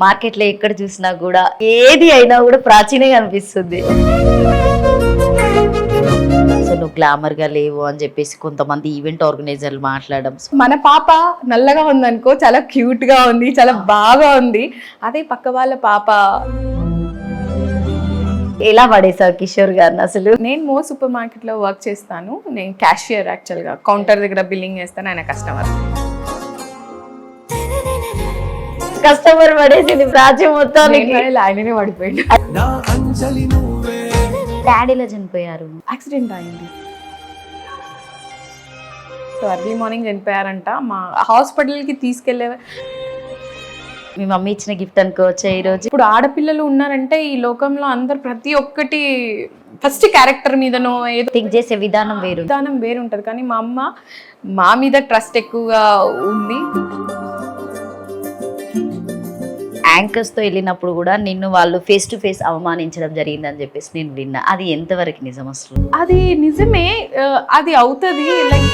మార్కెట్లో ఎక్కడ చూసినా కూడా ఏది అయినా కూడా ప్రాచీనే కనిపిస్తుంది. సో నువ్వు గ్లామర్ గా లేవు అని చెప్పేసి కొంతమంది ఈవెంట్ ఆర్గనైజర్లు మాట్లాడడం. మన పాప నల్లగా ఉందనుకో చాలా క్యూట్ గా ఉంది, చాలా బాగా ఉంది. అదే పక్క వాళ్ళ పాప ఎలా పడేసావు కిషోర్ గారిని అసలు? నేను మో సూపర్ మార్కెట్ లో వర్క్ చేస్తాను. నేను క్యాషియర్, యాక్చువల్ గా కౌంటర్ దగ్గర బిల్లింగ్ చేస్తాను. ఆయన కస్టమర్ పడేసింది ప్రాచ్యం మొత్తానికి. ఆయననే పడిపోయింది. డాడీలో చనిపోయారు, యాక్సిడెంట్ అయింది. సో అర్లీ మార్నింగ్ చనిపోయారంట. మా హాస్పిటల్కి తీసుకెళ్లే. మీ మమ్మీ ఇచ్చిన గిఫ్ట్ అనుకోవచ్చా ఈరోజు? ఇప్పుడు ఆడపిల్లలు ఉన్నారంటే ఈ లోకంలో అందరు ప్రతి ఒక్కటి ఫస్ట్ క్యారెక్టర్ మీదనో ఏదో థింక్ చేసే విధానం వేరు ఉంటుంది. కానీ మా అమ్మ మా మీద ట్రస్ట్ ఎక్కువగా ఉంది. యాంకర్స్ తో వెళ్ళినప్పుడు కూడా నిన్ను వాళ్ళు ఫేస్ టు ఫేస్ అవమానించడం జరిగిందని చెప్పేసి నేను విన్నా. అది ఎంతవరకు నిజం అసలు? అది నిజమే, అది అవుతుంది. లైక్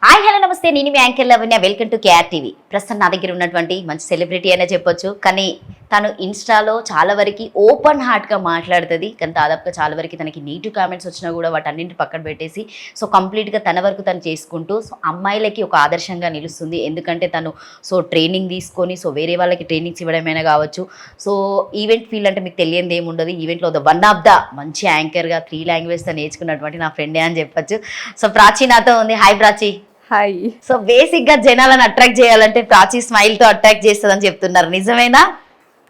హాయ్ హలో నమస్తే, నేను మీ anchor Lavanya. Welcome to KR TV. ప్రస్తుతం నా దగ్గర ఉన్నటువంటి మంచి సెలబ్రిటీ అనే చెప్పొచ్చు. కానీ తను ఇన్స్టాలో చాలా వరకు ఓపెన్ హార్ట్గా మాట్లాడుతుంది. కానీ దాదాపుగా చాలా వరకు తనకి నెగిటివ్ కామెంట్స్ వచ్చినా కూడా వాటన్నింటి పక్కన పెట్టేసి సో కంప్లీట్గా తన వరకు తను చేసుకుంటూ సో అమ్మాయిలకి ఒక ఆదర్శంగా నిలుస్తుంది. ఎందుకంటే తను సో ట్రైనింగ్ తీసుకొని సో వేరే వాళ్ళకి ట్రైనింగ్స్ ఇవ్వడమైనా కావచ్చు. సో ఈవెంట్ ఫీల్డ్ అంటే మీకు తెలియదు ఏముండదు. ఈవెంట్లో వన్ ఆఫ్ ద మంచి యాంకర్గా 3 లాంగ్వేజ్తో నేర్చుకున్నటువంటి నా ఫ్రెండే అని చెప్పొచ్చు. సో ప్రాచీ నాతో ఉంది. Hi Prachi. Hi. So basic గా జనాలను అట్రాక్ట్ చేయాలంటే ప్రాచీ స్మైల్ తో అట్రాక్ట్ చేస్తుందని చెప్తున్నారు, నిజమేనా?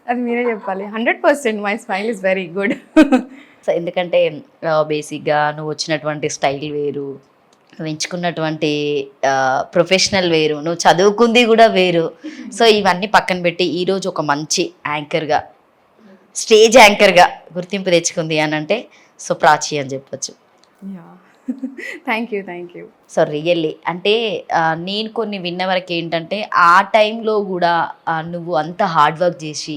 అది మీరే చెప్పాలి. 100% my smile is very good. So ఎందుకంటే బేసిక్గా నువ్వు వచ్చినటువంటి స్టైల్ వేరు, నువ్వు ఎంచుకున్నటువంటి ప్రొఫెషనల్ వేరు, నువ్వు చదువుకుంది కూడా వేరు. సో ఇవన్నీ పక్కన పెట్టి ఈరోజు ఒక మంచి యాంకర్గా, స్టేజ్ యాంకర్గా గుర్తింపు తెచ్చుకుంది అని అంటే సో ప్రాచీ అని చెప్పొచ్చు. Thank you. సో రియల్లీ అంటే నేను కొన్ని విన్న వరకు ఏంటంటే ఆ టైంలో కూడా నువ్వు అంత హార్డ్ వర్క్ చేసి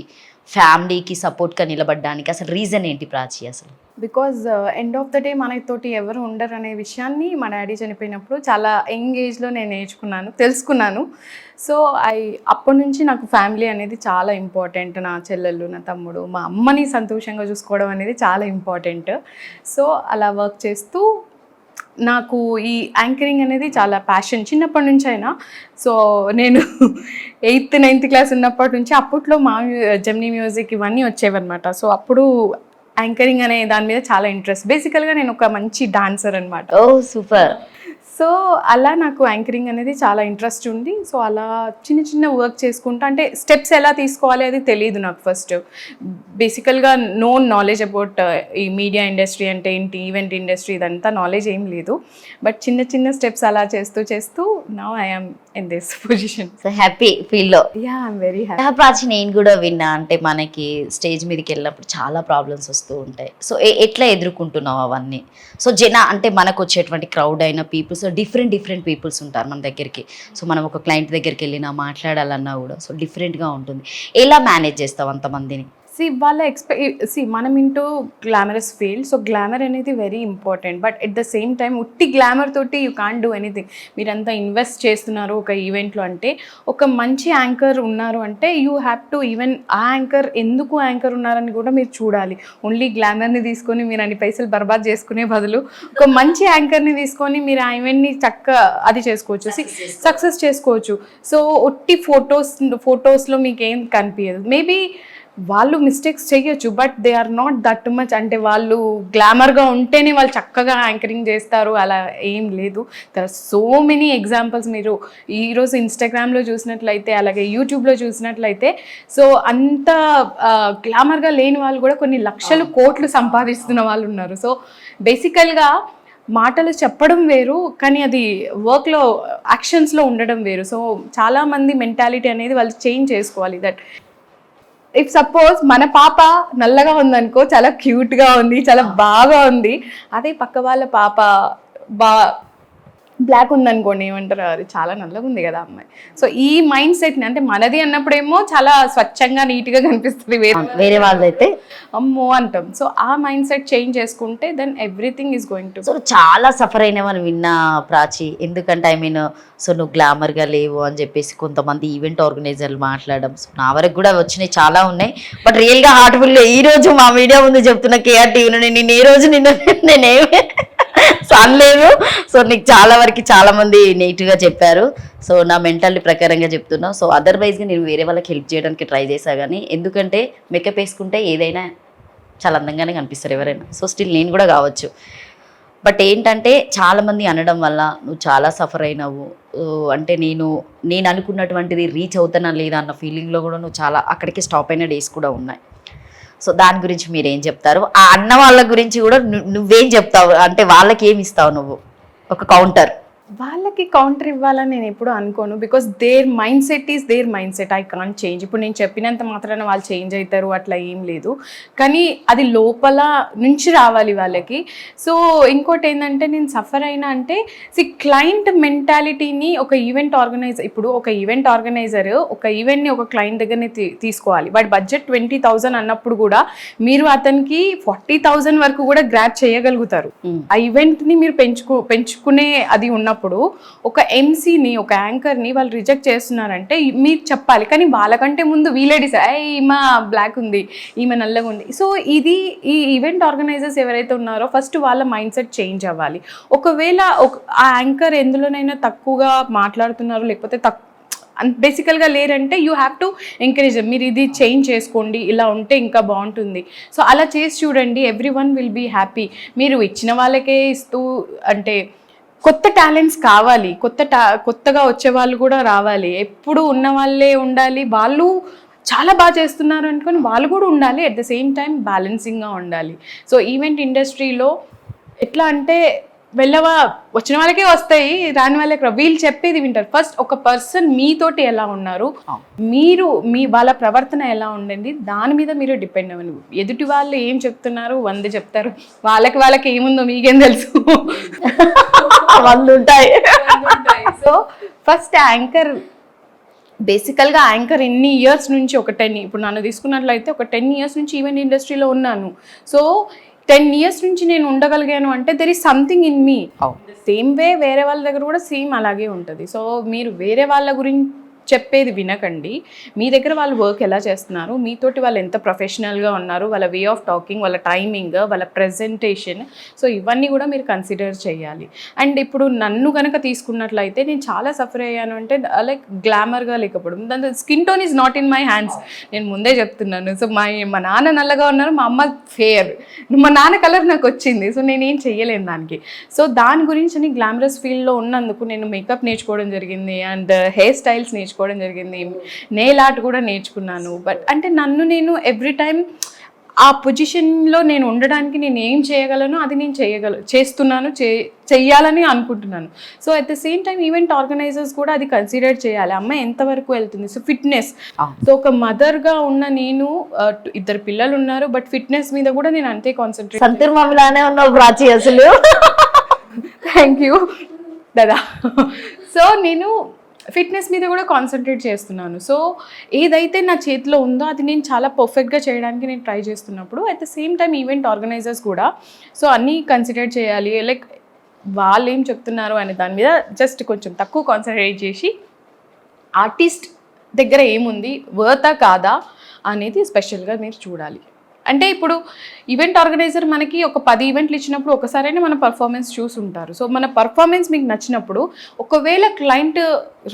ఫ్యామిలీకి సపోర్ట్గా నిలబడడానికి అసలు రీజన్ ఏంటి ప్రాచీ అసలు? Because end of the day మనతోటి ఎవరు ఉండరు అనే విషయాన్ని మా డాడీ చనిపోయినప్పుడు చాలా యంగ్ ఏజ్లో నేను తెలుసుకున్నాను. సో అప్పటి నుంచి నాకు ఫ్యామిలీ అనేది చాలా ఇంపార్టెంట్. నా చెల్లెళ్ళు, నా తమ్ముడు, మా అమ్మని సంతోషంగా చూసుకోవడం అనేది చాలా ఇంపార్టెంట్. సో అలా వర్క్ చేస్తూ నాకు ఈ యాంకరింగ్ అనేది చాలా ప్యాషన్ చిన్నప్పటి నుంచి అయినా. సో నేను 8th 9th క్లాస్ ఉన్నప్పటి నుంచి అప్పట్లో మా జెమినీ మ్యూజిక్ ఇవన్నీ వచ్చేవన్నమాట. సో అప్పుడు యాంకరింగ్ అనే దాని మీద చాలా ఇంట్రెస్ట్. బేసికల్గా నేను ఒక మంచి డాన్సర్ అనమాట. ఓ సూపర్. సో అలా నాకు యాంకరింగ్ అనేది చాలా ఇంట్రెస్ట్ ఉంది. సో అలా చిన్న వర్క్ చేసుకుంటా, అంటే స్టెప్స్ ఎలా తీసుకోవాలి అది తెలియదు నాకు. ఫస్ట్ బేసికల్గా నో నాలెడ్జ్ అబౌట్ ఈ మీడియా ఇండస్ట్రీ అంటే ఏంటి, ఈవెంట్ ఇండస్ట్రీ, ఇదంతా నాలెడ్జ్ ఏం లేదు. బట్ చిన్న స్టెప్స్ అలా చేస్తూ now I am in this position. So happy ఫీల్లో. Yeah, I'm very happy. Prachi నేను కూడా విన్నా, అంటే మనకి స్టేజ్ మీదకి వెళ్ళినప్పుడు చాలా ప్రాబ్లమ్స్ వస్తూ ఉంటాయి. సో ఎట్లా ఎదుర్కొంటున్నావు అవన్నీ? సో అంటే మనకు వచ్చేటువంటి క్రౌడ్ అయిన పీపుల్స్ డిఫరెంట్ పీపుల్స్ ఉంటారు మన దగ్గరికి. సో మనం ఒక క్లయింట్ దగ్గరికి వెళ్ళినా మాట్లాడాలన్నా కూడా సో డిఫరెంట్గా ఉంటుంది. ఎలా మేనేజ్ చేస్తావు అంతమందిని? మనం into glamorous field. So glamour అనేది very important. But at the same time ఉట్టి గ్లామర్ తోటి యూ కాంట్ డూ ఎనీథింగ్. మీరంతా ఇన్వెస్ట్ చేస్తున్నారు ఒక ఈవెంట్లో అంటే, ఒక మంచి యాంకర్ ఉన్నారు అంటే యూ హ్యావ్ టు ఈవెన్ ఆ యాంకర్ ఎందుకు యాంకర్ ఉన్నారని కూడా మీరు చూడాలి. ఓన్లీ గ్లామర్ని తీసుకొని మీరు అన్ని పైసలు బర్బాద్ చేసుకునే బదులు ఒక మంచి యాంకర్ని తీసుకొని మీరు ఆ ఈవెంట్ని చక్కగా అది చేసుకోవచ్చు, సక్సెస్ చేసుకోవచ్చు. సో ఒట్టి ఫొటోస్లో మీకు ఏం కనిపించదు. మేబీ వాళ్ళు మిస్టేక్స్ చేయొచ్చు, but they are not that much. అంటే వాళ్ళు గ్లామర్గా ఉంటేనే వాళ్ళు చక్కగా యాంకరింగ్ చేస్తారు అలా ఏం లేదు. There are so many examples. మీరు ఈరోజు ఇన్స్టాగ్రామ్లో చూసినట్లయితే, అలాగే యూట్యూబ్లో చూసినట్లయితే, సో అంత గ్లామర్గా లేని వాళ్ళు కూడా కొన్ని లక్షలు కోట్లు సంపాదిస్తున్న వాళ్ళు ఉన్నారు. సో బేసికల్గా మాటలు చెప్పడం వేరు, కానీ అది వర్క్లో యాక్షన్స్లో ఉండడం వేరు. సో చాలామంది మెంటాలిటీ అనేది వాళ్ళు చేంజ్ చేసుకోవాలి. దట్ ఇఫ్ సపోజ్ మన పాప నల్లగా ఉందనుకో చాలా క్యూట్గా ఉంది, చాలా బాగా ఉంది. అదే పక్క వాళ్ళ పాప బ్లాక్ ఉందనుకోండి ఏమంటారు, అది చాలా నల్లగా ఉంది కదా అమ్మాయి. సో ఈ మైండ్ సెట్ని, అంటే మనది అన్నప్పుడేమో చాలా స్వచ్ఛంగా నీట్గా కనిపిస్తుంది, వేరే వాళ్ళైతే అమ్మో అంటాం. సో ఆ మైండ్ సెట్ చేంజ్ చేసుకుంటే then everything is going to. So చాలా సఫర్ అయినామని విన్నా ప్రాచి, ఎందుకంటే ఐ మీన్ సో నువ్వు గ్లామర్గా లేవు అని చెప్పేసి కొంతమంది ఈవెంట్ ఆర్గనైజర్లు మాట్లాడడం, సో నా వరకు కూడా వచ్చినాయి, చాలా ఉన్నాయి. బట్ రియల్గా హార్ట్ఫుల్గా ఈ రోజు మా మీడియా ముందు చెప్తున్న కేఆర్టీవీ నేను ఏ రోజు నేనేమి సో అనలేదు. సో నీకు చాలా వరకు చాలా మంది నెగిటివ్గా చెప్పారు. సో నా మెంటాలిటీ ప్రకారంగా చెప్తున్నా. సో అదర్వైజ్గా నేను వేరే వాళ్ళకి హెల్ప్ చేయడానికి ట్రై చేశా, కానీ ఎందుకంటే మేకప్ వేసుకుంటే ఏదైనా చాలా అందంగానే కనిపిస్తారు ఎవరైనా. సో స్టిల్ నేను కూడా కావచ్చు. బట్ ఏంటంటే చాలామంది అనడం వల్ల నువ్వు చాలా సఫర్ అయినావు, అంటే నేను అనుకున్నటువంటిది రీచ్ అవుతానా లేదా అన్న ఫీలింగ్లో కూడా నువ్వు చాలా అక్కడికి స్టాప్ అయిన డేస్ కూడా ఉన్నాయి. సో దాని గురించి మీరు ఏం చెప్తారు? ఆ అన్న వాళ్ళ గురించి కూడా నువ్వేం చెప్తావు, అంటే వాళ్ళకి ఏమి ఇస్తావు నువ్వు ఒక కౌంటర్? వాళ్ళకి కౌంటర్ ఇవ్వాలని నేను ఎప్పుడు అనుకోను, because their mind set is their mind set, I can't change. ఇప్పుడు నేను చెప్పినంత మాత్రాన వాళ్ళు చేంజ్ అవుతారు అట్లా ఏం లేదు, కానీ అది లోపల నుంచి రావాలి వాళ్ళకి. సో ఇంకోటి ఏంటంటే నేను సఫర్ అయినా అంటే క్లయింట్ మెంటాలిటీని ఒక ఈవెంట్ ఆర్గనైజర్, ఇప్పుడు ఒక ఈవెంట్ ఆర్గనైజర్ ఒక ఈవెంట్ని ఒక క్లయింట్ దగ్గరనే తీసుకోవాలి. వాడి బడ్జెట్ 20,000 అన్నప్పుడు కూడా మీరు అతనికి 40,000 వరకు కూడా గ్రాప్ చేయగలుగుతారు. ఆ ఈవెంట్ని మీరు పెంచుకునే అది ఉన్నప్పుడు ఒక ఎంసీని, ఒక యాంకర్ని వాళ్ళు రిజెక్ట్ చేస్తున్నారంటే మీరు చెప్పాలి, కానీ వాళ్ళకంటే ముందు వీళ్ళే డిసైడ్, ఈమె బ్లాక్ ఉంది, ఈమె నల్లగా ఉంది. సో ఇది ఈ ఈవెంట్ ఆర్గనైజర్స్ ఎవరైతే ఉన్నారో ఫస్ట్ వాళ్ళ మైండ్ సెట్ చేంజ్ అవ్వాలి. ఒకవేళ ఆ యాంకర్ ఎందులోనైనా తక్కువగా మాట్లాడుతున్నారు, లేకపోతే బేసికల్గా లేరంటే యూ హ్యావ్ టు ఎంకరేజ్, మీరు ఇది చేంజ్ చేసుకోండి, ఇలా ఉంటే ఇంకా బాగుంటుంది. సో అలా చేసి చూడండి, everyone will be happy. మీరు ఇచ్చిన వాళ్ళకే ఇస్తూ, అంటే కొత్త టాలెంట్స్ కావాలి, కొత్తగా వచ్చే వాళ్ళు కూడా రావాలి. ఎప్పుడు ఉన్న వాళ్ళే ఉండాలి, వాళ్ళు చాలా బాగా చేస్తున్నారు అనుకొని వాళ్ళు కూడా ఉండాలి, అట్ ద సేమ్ టైం బ్యాలెన్సింగ్గా ఉండాలి. సో ఈవెంట్ ఇండస్ట్రీలో ఎట్లా అంటే వచ్చిన వాళ్ళకే వస్తాయి, రాని వాళ్ళకి వీళ్ళు చెప్పేది వింటారు. ఫస్ట్ ఒక పర్సన్ మీతోటి ఎలా ఉన్నారు, వాళ్ళ ప్రవర్తన ఎలా ఉండండి, దాని మీద మీరు డిపెండ్ అవ్వండి. ఎదుటి వాళ్ళు ఏం చెప్తున్నారు 100 చెప్తారు, వాళ్ళకి ఏముందో మీకేం తెలుసు, 100 ఉంటాయి. సో ఫస్ట్ యాంకర్, బేసికల్గా యాంకర్ ఎన్ని ఇయర్స్ నుంచి, ఇప్పుడు నన్ను తీసుకున్నట్లయితే ఒక 10 years నుంచి ఈవెంట్ ఇండస్ట్రీలో ఉన్నాను. సో 10 years నుంచి నేను ఉండగలిగాను అంటే there is something in me. Same way వేరే వాళ్ళ దగ్గర కూడా సేమ్ అలాగే ఉంటుంది. సో మీరు వేరే వాళ్ళ గురించి చెప్పేది వినకండి, మీ దగ్గర వాళ్ళు వర్క్ ఎలా చేస్తున్నారు, మీతోటి వాళ్ళు ఎంత ప్రొఫెషనల్గా ఉన్నారు, వాళ్ళ వే ఆఫ్ టాకింగ్, వాళ్ళ టైమింగ్, వాళ్ళ ప్రెజెంటేషన్, సో ఇవన్నీ కూడా మీరు కన్సిడర్ చేయాలి. అండ్ ఇప్పుడు నన్ను కనుక తీసుకున్నట్లయితే నేను చాలా సఫర్ అయ్యాను అంటే లైక్ గ్లామర్గా లేకపోవడం, దాని skin tone is not in my hands, నేను ముందే చెప్తున్నాను. సో మా నాన్న నల్లగా ఉన్నారు, మా అమ్మ ఫేర్, మా నాన్న కలర్ నాకు వచ్చింది, సో నేనేం చెయ్యలేను దానికి. సో దాని గురించి నేను గ్లామరస్ ఫీల్డ్లో ఉన్నందుకు నేను మేకప్ నేర్చుకోవడం జరిగింది, అండ్ హెయిర్ స్టైల్స్ నేర్చుకోవడం జరిగింది, నెయిల్ ఆర్ట్ కూడా నేర్చుకున్నాను. బట్ అంటే నన్ను నేను ఎవ్రీ టైం ఆ పొజిషన్లో నేను ఉండడానికి నేను ఏం చేయగలను అది నేను చేస్తున్నాను, చెయ్యాలని అనుకుంటున్నాను. So at the same time event organisers కూడా అది కన్సిడర్ చేయాలి, అమ్మాయి ఎంతవరకు వెళ్తుంది. సో ఫిట్నెస్, సో ఒక మదర్గా ఉన్న నేను, 2 పిల్లలు ఉన్నారు, బట్ ఫిట్నెస్ మీద కూడా నేను అంతే కాన్సన్ట్రేట్. సంతూర్ మమ్మలానే ఉన్నావు ప్రాచి అసలు. Thank you Dada. సో నేను ఫిట్నెస్ మీద కూడా కాన్సన్ట్రేట్ చేస్తున్నాను. సో ఏదైతే నా చేతిలో ఉందో అది నేను చాలా పర్ఫెక్ట్గా చేయడానికి నేను ట్రై చేస్తున్నప్పుడు at the same time event organisers కూడా సో అన్నీ కన్సిడర్ చేయాలి. లైక్ వాళ్ళు ఏం చెప్తున్నారు అనే దాని మీద జస్ట్ కొంచెం తక్కువ కాన్సన్ట్రేట్ చేసి ఆర్టిస్ట్ దగ్గర ఏముంది, వర్తా కాదా అనేది స్పెషల్గా మీరు చూడాలి. అంటే ఇప్పుడు ఈవెంట్ ఆర్గనైజర్ మనకి ఒక 10 ఈవెంట్లు ఇచ్చినప్పుడు ఒకసారైనా మన పర్ఫార్మెన్స్ చూసుంటారు. సో మన పర్ఫార్మెన్స్ మీకు నచ్చినప్పుడు ఒకవేళ క్లయింట్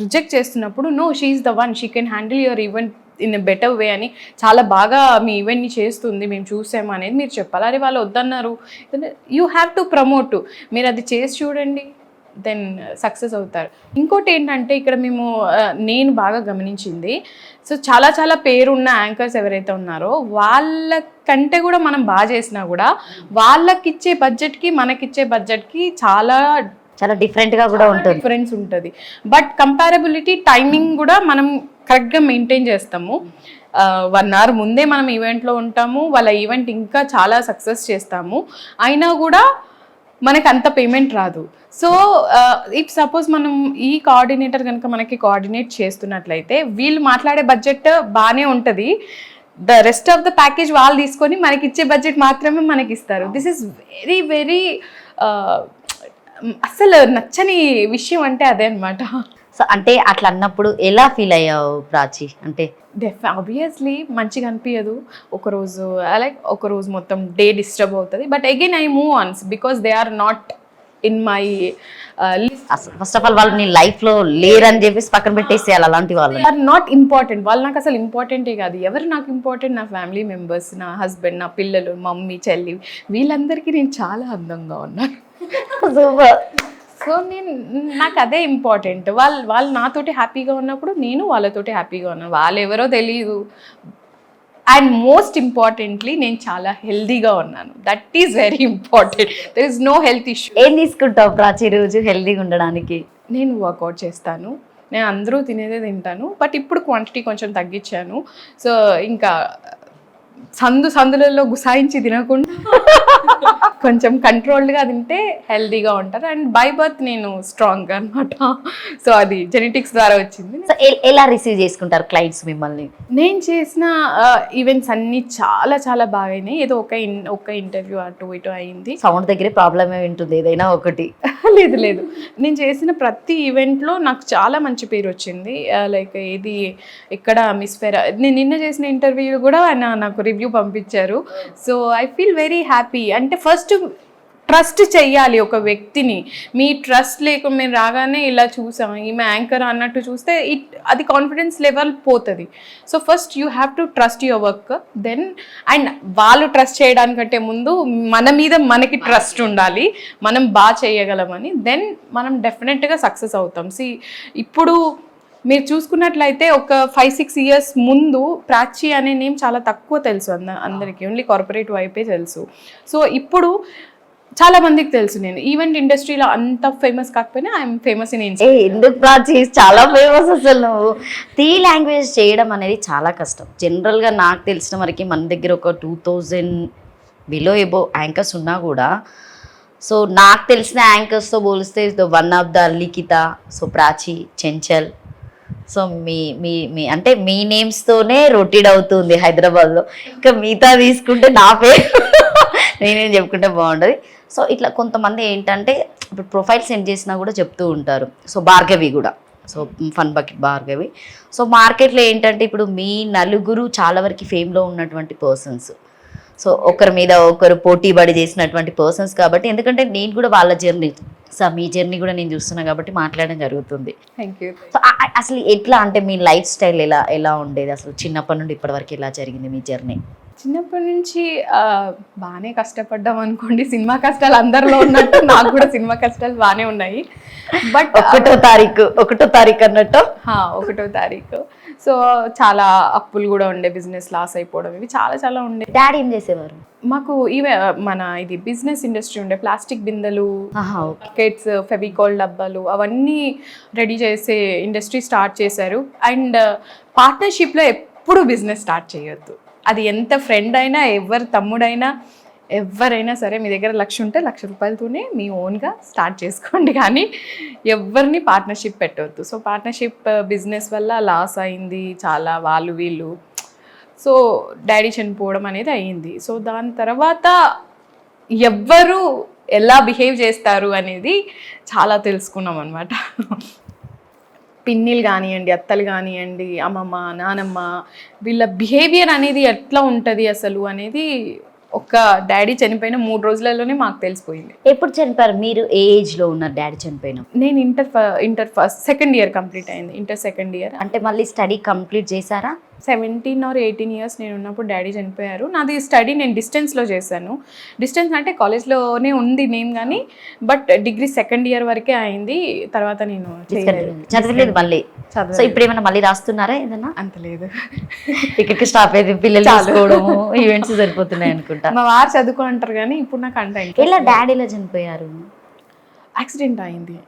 రిజెక్ట్ చేస్తున్నప్పుడు no, she is the one, she can handle your event in a better way అని, చాలా బాగా మీ ఈవెంట్ని చేస్తుంది, మేము చూసాము అనేది మీరు చెప్పాలి. అరే వాళ్ళు వద్దన్నారు, యూ హ్యావ్ టు ప్రమోట్, మీరు అది చేసి చూడండి, దెన్ సక్సెస్ అవుతారు. ఇంకోటి ఏంటంటే ఇక్కడ నేను బాగా గమనించింది, సో చాలా పేరున్న యాంకర్స్ ఎవరైతే ఉన్నారో వాళ్ళకంటే కూడా మనం బాగా చేసినా కూడా వాళ్ళకిచ్చే బడ్జెట్కి మనకిచ్చే బడ్జెట్కి చాలా డిఫరెంట్గా కూడా ఉంటుంది, డిఫరెన్స్ ఉంటుంది. బట్ కంపారబిలిటీ టైమింగ్ కూడా మనం కరెక్ట్గా మెయింటైన్ చేస్తాము. 1 hour ముందే మనం ఈవెంట్లో ఉంటాము, వాళ్ళ ఈవెంట్ ఇంకా చాలా సక్సెస్ చేస్తాము. అయినా కూడా మనకు అంత పేమెంట్ రాదు. సో ఇఫ్ సపోజ్ మనం ఈ కోఆర్డినేటర్ కనుక మనకి కోఆర్డినేట్ చేస్తున్నట్లయితే వీళ్ళు మాట్లాడే బడ్జెట్ బాగానే ఉంటుంది, the rest of the package వాళ్ళు తీసుకొని మనకి ఇచ్చే బడ్జెట్ మాత్రమే మనకి ఇస్తారు. దిస్ ఈస్ వెరీ వెరీ అసలు నచ్చని విషయం అంటే అదే అనమాట. సో అంటే అట్లా అన్నప్పుడు ఎలా ఫీల్ అయ్యావు ప్రాచి? అంటే ఆబ్వియస్లీ మంచిగా అనిపించదు ఒకరోజు, లైక్ ఒకరోజు మొత్తం డే డిస్టర్బ్ అవుతుంది. But again I move ons because they are not in my list. First of all వాళ్ళు నీ లైఫ్ లో లేరని చెప్పేసి పక్కన పెట్టేసేయాలి అలాంటి వాళ్ళు. Are not important. వాళ్ళు నాకు అసలు ఇంపార్టెంటే కాదు. ఎవరు నాకు ఇంపార్టెంట్? నా ఫ్యామిలీ మెంబర్స్, నా హస్బెండ్, నా పిల్లలు, మమ్మీ, చెల్లి, వీళ్ళందరికీ నేను చాలా అందంగా ఉన్నాను. సూపర్. సో నాకు అదే ఇంపార్టెంట్. వాళ్ళు నాతోటి హ్యాపీగా ఉన్నప్పుడు నేను వాళ్ళతోటి హ్యాపీగా ఉన్నాను. వాళ్ళు ఎవరో తెలియదు. అండ్ మోస్ట్ ఇంపార్టెంట్లీ నేను చాలా హెల్దీగా ఉన్నాను. That is very important. There is no health issue. ఏం తీసుకుంటావు ప్రాచి రోజు హెల్దీగా ఉండడానికి? నేను వర్కౌట్ చేస్తాను. నేను అందరూ తినేదే తింటాను. బట్ ఇప్పుడు క్వాంటిటీ కొంచెం తగ్గించాను. సో ఇంకా సందులలో గుసాయించి తినకుండా కొంచెం కంట్రోల్డ్గా తింటే హెల్దీగా ఉంటారు. అండ్ బై బర్త్ నేను స్ట్రాంగ్ అనమాట. సో అది జెనెటిక్స్ ద్వారా వచ్చింది. సో ఎలా రిసీవ్ చేసుకుంటారు క్లయింట్స్ మిమ్మల్ని? నేను చేసిన ఈవెంట్స్ అన్నీ చాలా చాలా బాగాయినాయి. ఏదో ఒక ఇంటర్వ్యూ అటు ఇటు అయింది. సౌండ్ దగ్గరే ప్రాబ్లమే ఉంటుంది ఏదైనా ఒకటి. లేదు నేను చేసిన ప్రతి ఈవెంట్లో నాకు చాలా మంచి పేరు వచ్చింది. లైక్ ఏది ఎక్కడ మిస్ఫేర్. నేను నిన్న చేసిన ఇంటర్వ్యూ కూడా ఆయన నాకు రివ్యూ పంపించారు. So I feel very happy. అంటే ఫస్ట్ ట్రస్ట్ చెయ్యాలి ఒక వ్యక్తిని. మీ ట్రస్ట్ లేకుండా మీరు రాగానే ఇలా చూసాం ఈమె యాంకర్ అన్నట్టు చూస్తే అది కాన్ఫిడెన్స్ లెవెల్ పోతుంది. So first you have to trust your work. Then and వాళ్ళు ట్రస్ట్ చేయడానికంటే ముందు మన మీద మనకి ట్రస్ట్ ఉండాలి, మనం బాగా చేయగలమని. దెన్ మనం డెఫినెట్గా సక్సెస్ అవుతాం. ఇప్పుడు మీరు చూసుకున్నట్లయితే ఒక 5-6 years ముందు ప్రాచి అనే నేమ్ చాలా తక్కువ తెలుసు అందరికీ. ఓన్లీ కార్పొరేట్ వైపే తెలుసు. సో ఇప్పుడు చాలా మందికి తెలుసు. నేను ఈవెంట్ ఇండస్ట్రీలో అంత ఫేమస్ కాకపోయినా ఐఎమ్ ఫేమస్ ఇన్ ఇన్స్టా. ఎందుకు ప్రాచి చాలా ఫేమస్? అసలు నువ్వు 3 languages చేయడం అనేది చాలా కష్టం. జనరల్గా నాకు తెలిసిన వరకు మన దగ్గర ఒక 2000 బిలో ఎబో యాంకర్స్ ఉన్నా కూడా, సో నాకు తెలిసిన యాంకర్స్తో పోలిస్తే one of the Likhita, so Prachi, Chanchal, so మీ అంటే మీ నేమ్స్తోనే రొటీడ్ అవుతుంది హైదరాబాద్లో. ఇంకా మిగతా తీసుకుంటే నా పేరు నేనేం చెప్పుకుంటే బాగుంటుంది. సో ఇట్లా కొంతమంది ఏంటంటే ఇప్పుడు ప్రొఫైల్ సెండ్ చేసినా కూడా చెప్తూ ఉంటారు. సో భార్గవి కూడా, so fun bucket Bhargavi. So మార్కెట్లో ఏంటంటే ఇప్పుడు మీ నలుగురు చాలా వరకు ఫేమ్లో ఉన్నటువంటి పర్సన్స్. సో ఒకరి మీద ఒకరు పోటీ పడి చేసినటువంటి పర్సన్స్ కాబట్టి, ఎందుకంటే నేను కూడా వాళ్ళ జర్నీ, సో మీ జర్నీ కూడా నేను చూస్తున్నా కాబట్టి మాట్లాడడం జరుగుతుంది. Thank you. సో అసలు ఎట్లా అంటే మీ లైఫ్ స్టైల్ ఎలా ఉండేది అసలు? చిన్నప్పటి నుండి ఇప్పటివరకు ఎలా జరిగింది మీ జర్నీ? చిన్నప్పటి నుంచి బాగానే కష్టపడ్డాం అనుకోండి. సినిమా కష్టాలు అందరిలో ఉన్నట్టు నాకు కూడా సినిమా కష్టాలు బాగానే ఉన్నాయి. బట్ 1వ తారీఖు అన్నట్టు 1వ తారీఖు. సో చాలా అప్పులు కూడా ఉండే, బిజినెస్ లాస్ అయిపోవడం, ఇవి చాలా చాలా ఉండే. డాడీ ఏం చేసేవారు? మాకు మన ఇది బిజినెస్ ఇండస్ట్రీ ఉండే. ప్లాస్టిక్ బిందెలు, బకెట్స్, ఫెవికాల్ డబ్బాలు అవన్నీ రెడీ చేసే ఇండస్ట్రీ స్టార్ట్ చేశారు. అండ్ పార్ట్నర్షిప్లో ఎప్పుడు బిజినెస్ స్టార్ట్ చేయొద్దు. అది ఎంత ఫ్రెండ్ అయినా, ఎవరి తమ్ముడైనా, ఎవరైనా సరే, మీ దగ్గర 1,00,000 ఉంటే 1,00,000 రూపాయలతోనే మీ ఓన్గా స్టార్ట్ చేసుకోండి, కానీ ఎవరిని పార్ట్నర్షిప్ పెట్టవద్దు. సో పార్ట్నర్షిప్ బిజినెస్ వల్ల లాస్ అయింది చాలా, వాళ్ళు వీళ్ళు. సో డాడీ చనిపోవడం అనేది అయ్యింది. సో దాని తర్వాత ఎవ్వరు ఎలా బిహేవ్ చేస్తారు అనేది చాలా తెలుసుకున్నాం అనమాట. పిన్నిలు కానివ్వండి, అత్తలు కానివ్వండి, అమ్మమ్మ, నానమ్మ, వీళ్ళ బిహేవియర్ అనేది ఎట్లా ఉంటుంది అసలు అనేది ఒక డాడీ చనిపోయిన 3 రోజులలోనే మాకు తెలిసిపోయింది. ఎప్పుడు చనిపోయారు? మీరు ఏ ఏజ్లో ఉన్నారు డాడీ చనిపోయిన? నేను ఇంటర్ సెకండ్ ఇయర్ కంప్లీట్ అయింది. Inter second year. అంటే మళ్ళీ స్టడీ కంప్లీట్ చేశారా? 17 or 18 years నేను ఉన్నప్పుడు డాడీ చనిపోయారు. నాది స్టడీ నేను డిస్టెన్స్లో చేశాను. డిస్టెన్స్ అంటే కాలేజ్లోనే ఉంది నేమ్, కానీ బట్ డిగ్రీ సెకండ్ ఇయర్ వరకే అయింది. తర్వాత నేను చదవలేదు మళ్ళీ. సో ఇప్పుడు ఏమైనా మళ్ళీ రాస్తున్నారా ఏదన్నా? అంత లేదు, ఇక్కడికి స్టాప్ అయింది. పిల్లలు చూసుకోవడము, ఈవెంట్స్ సరిపోతున్నాయి అనుకుంటా. మా వారు చదువుకో అంటారు, కానీ ఇప్పుడు నాకు అంత ఇలా డాడీలో చనిపోయారు. యాక్సిడెంట్ అయింది.